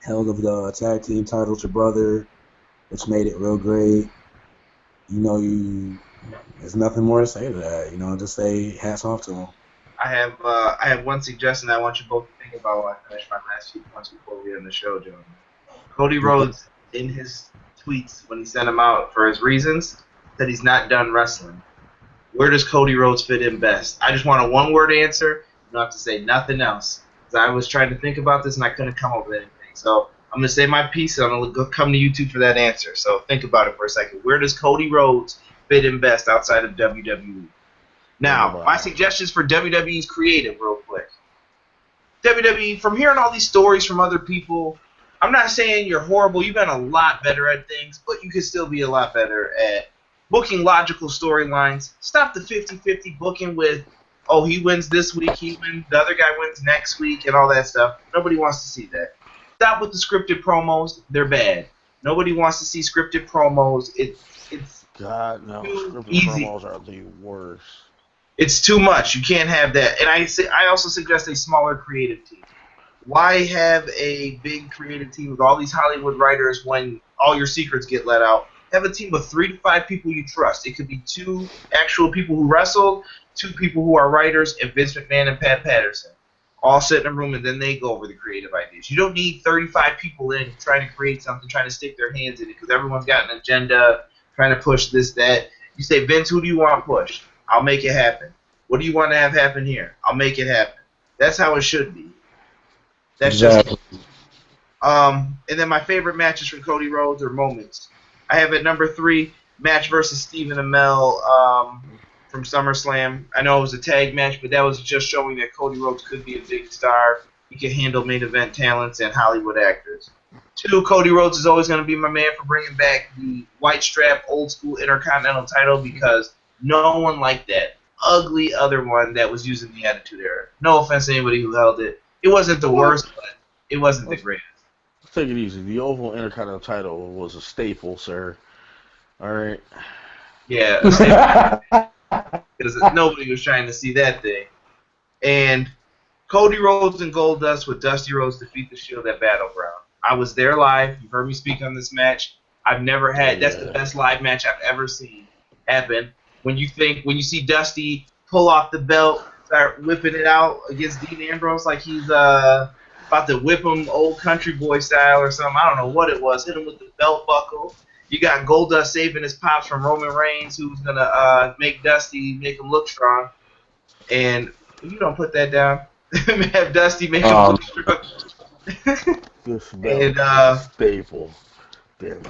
held of the tag team title with your brother, which made it real great. There's nothing more to say to that. Just say hats off to him. I have one suggestion I want you both to think about when I finish my last few points before we end the show, gentlemen. Cody Rhodes, in his tweets when he sent them out for his reasons, said he's not done wrestling. Where does Cody Rhodes fit in best? I just want a one-word answer. You don't have to say nothing else. Because I was trying to think about this and I couldn't come up with anything. So I'm going to say my piece and I'm going to come to you two for that answer. So think about it for a second. Where does Cody Rhodes fit in best outside of WWE? Now, my suggestions for WWE's creative, real quick. WWE, from hearing all these stories from other people, I'm not saying you're horrible. You've been a lot better at things, but you could still be a lot better at booking logical storylines. Stop the 50-50 booking with, oh, he wins this week, the other guy wins next week, and all that stuff. Nobody wants to see that. Stop with the scripted promos. They're bad. Nobody wants to see scripted promos. It's God, no. Scripted easy. Promos are the worst. It's too much. You can't have that. And I also suggest a smaller creative team. Why have a big creative team with all these Hollywood writers when all your secrets get let out? Have a team of 3 to 5 people you trust. It could be 2 actual people who wrestled, 2 people who are writers, and Vince McMahon and Pat Patterson. All sit in a room, and then they go over the creative ideas. You don't need 35 people in trying to create something, trying to stick their hands in it, because everyone's got an agenda, trying to push this, that. You say, Vince, who do you want pushed? I'll make it happen. What do you want to have happen here? I'll make it happen. That's how it should be. That's exactly. Just. And then my favorite matches from Cody Rhodes are moments. I have at number 3, match versus Stephen Amell from SummerSlam. I know it was a tag match, but that was just showing that Cody Rhodes could be a big star. He can handle main event talents and Hollywood actors. 2, Cody Rhodes is always going to be my man for bringing back the white strap old school Intercontinental title because no one liked that ugly other one that was using the Attitude Era. No offense to anybody who held it. It wasn't the worst, but it wasn't the greatest. Take it easy. The Oval Intercontinental title was a staple, sir. All right. Yeah, a staple. Because nobody was trying to see that thing. And Cody Rhodes and Goldust with Dusty Rhodes defeat the Shield at Battleground. I was there live. You've heard me speak on this match. I've never had. That's the best live match I've ever seen happen. When you see Dusty pull off the belt, start whipping it out against Dean Ambrose like he's about to whip him old country boy style or something. I don't know what it was. Hit him with the belt buckle. You got Goldust saving his pops from Roman Reigns, who's gonna make Dusty make him look strong. And you don't put that down. Have Dusty make him look strong. This belt staple. Damn it.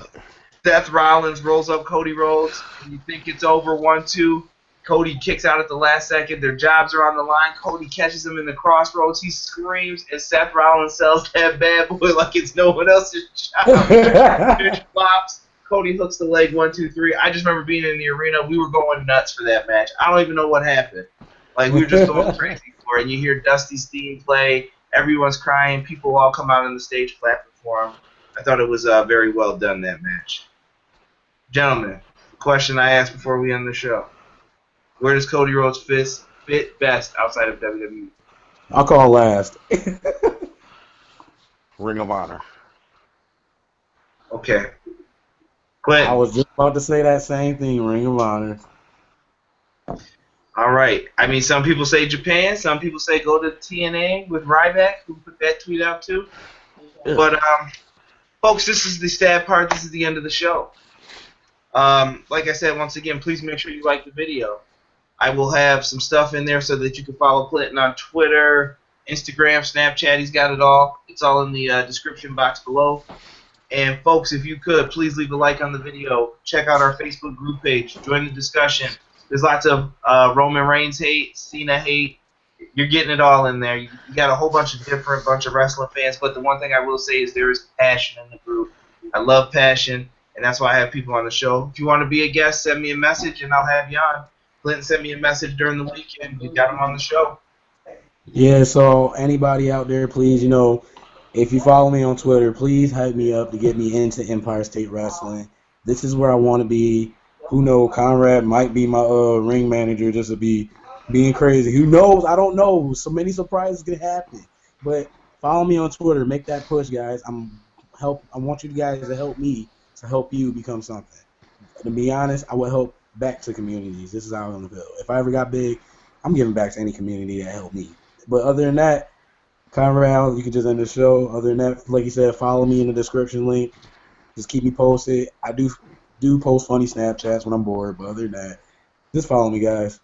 Seth Rollins rolls up Cody Rhodes. And you think it's over 1-2. Cody kicks out at the last second. Their jobs are on the line. Cody catches him in the crossroads. He screams, and Seth Rollins sells that bad boy like it's no one else's job. Finish flops. Cody hooks the leg 1, 2, 3. I just remember being in the arena. We were going nuts for that match. I don't even know what happened. Like, we were just going crazy for it. And you hear Dusty's theme play. Everyone's crying. People all come out on the stage clapping for him. I thought it was very well done, that match. Gentlemen, the question I asked before we end the show. Where does Cody Rhodes fit best outside of WWE? I'll call last. Ring of Honor. Okay. Clinton. I was just about to say that same thing, Ring of Honor. All right. I mean, some people say Japan. Some people say go to TNA with Ryback, who put that tweet out too. Yeah. But, folks, this is the sad part. This is the end of the show. Like I said, once again, please make sure you like the video. I will have some stuff in there so that you can follow Clinton on Twitter, Instagram, Snapchat. He's got it all. It's all in the description box below. And folks, if you could, please leave a like on the video. Check out our Facebook group page. Join the discussion. There's lots of Roman Reigns hate, Cena hate. You're getting it all in there. You got a whole bunch of different bunch of wrestling fans. But the one thing I will say is there is passion in the group. I love passion, and that's why I have people on the show. If you want to be a guest, send me a message, and I'll have you on. Clinton sent me a message during the weekend. We got him on the show. Yeah, so anybody out there, please, if you follow me on Twitter, please hype me up to get me into Empire State Wrestling. This is where I want to be. Who knows? Conrad might be my ring manager just to be being crazy. Who knows? I don't know. So many surprises can happen. But follow me on Twitter. Make that push, guys. I want you guys to help me to help you become something. To be honest, I would help back to communities. This is how I'm gonna feel. If I ever got big, I'm giving back to any community that helped me. But other than that, Conrad, you can just end the show. Other than that, like you said, follow me in the description link. Just keep me posted. I do post funny Snapchats when I'm bored, but other than that, just follow me, guys.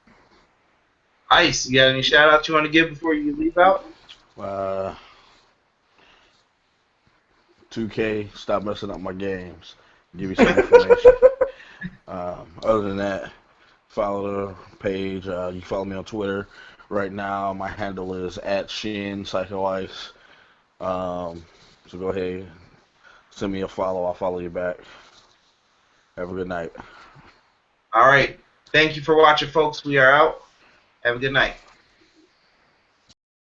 Ice, you got any shout outs you want to give before you leave out? 2K, stop messing up my games. Give you some information. Other than that, follow the page. You can follow me on Twitter. Right now, my handle is @ShinPsychoIce. So go ahead, send me a follow. I'll follow you back. Have a good night. All right. Thank you for watching, folks. We are out. Have a good night.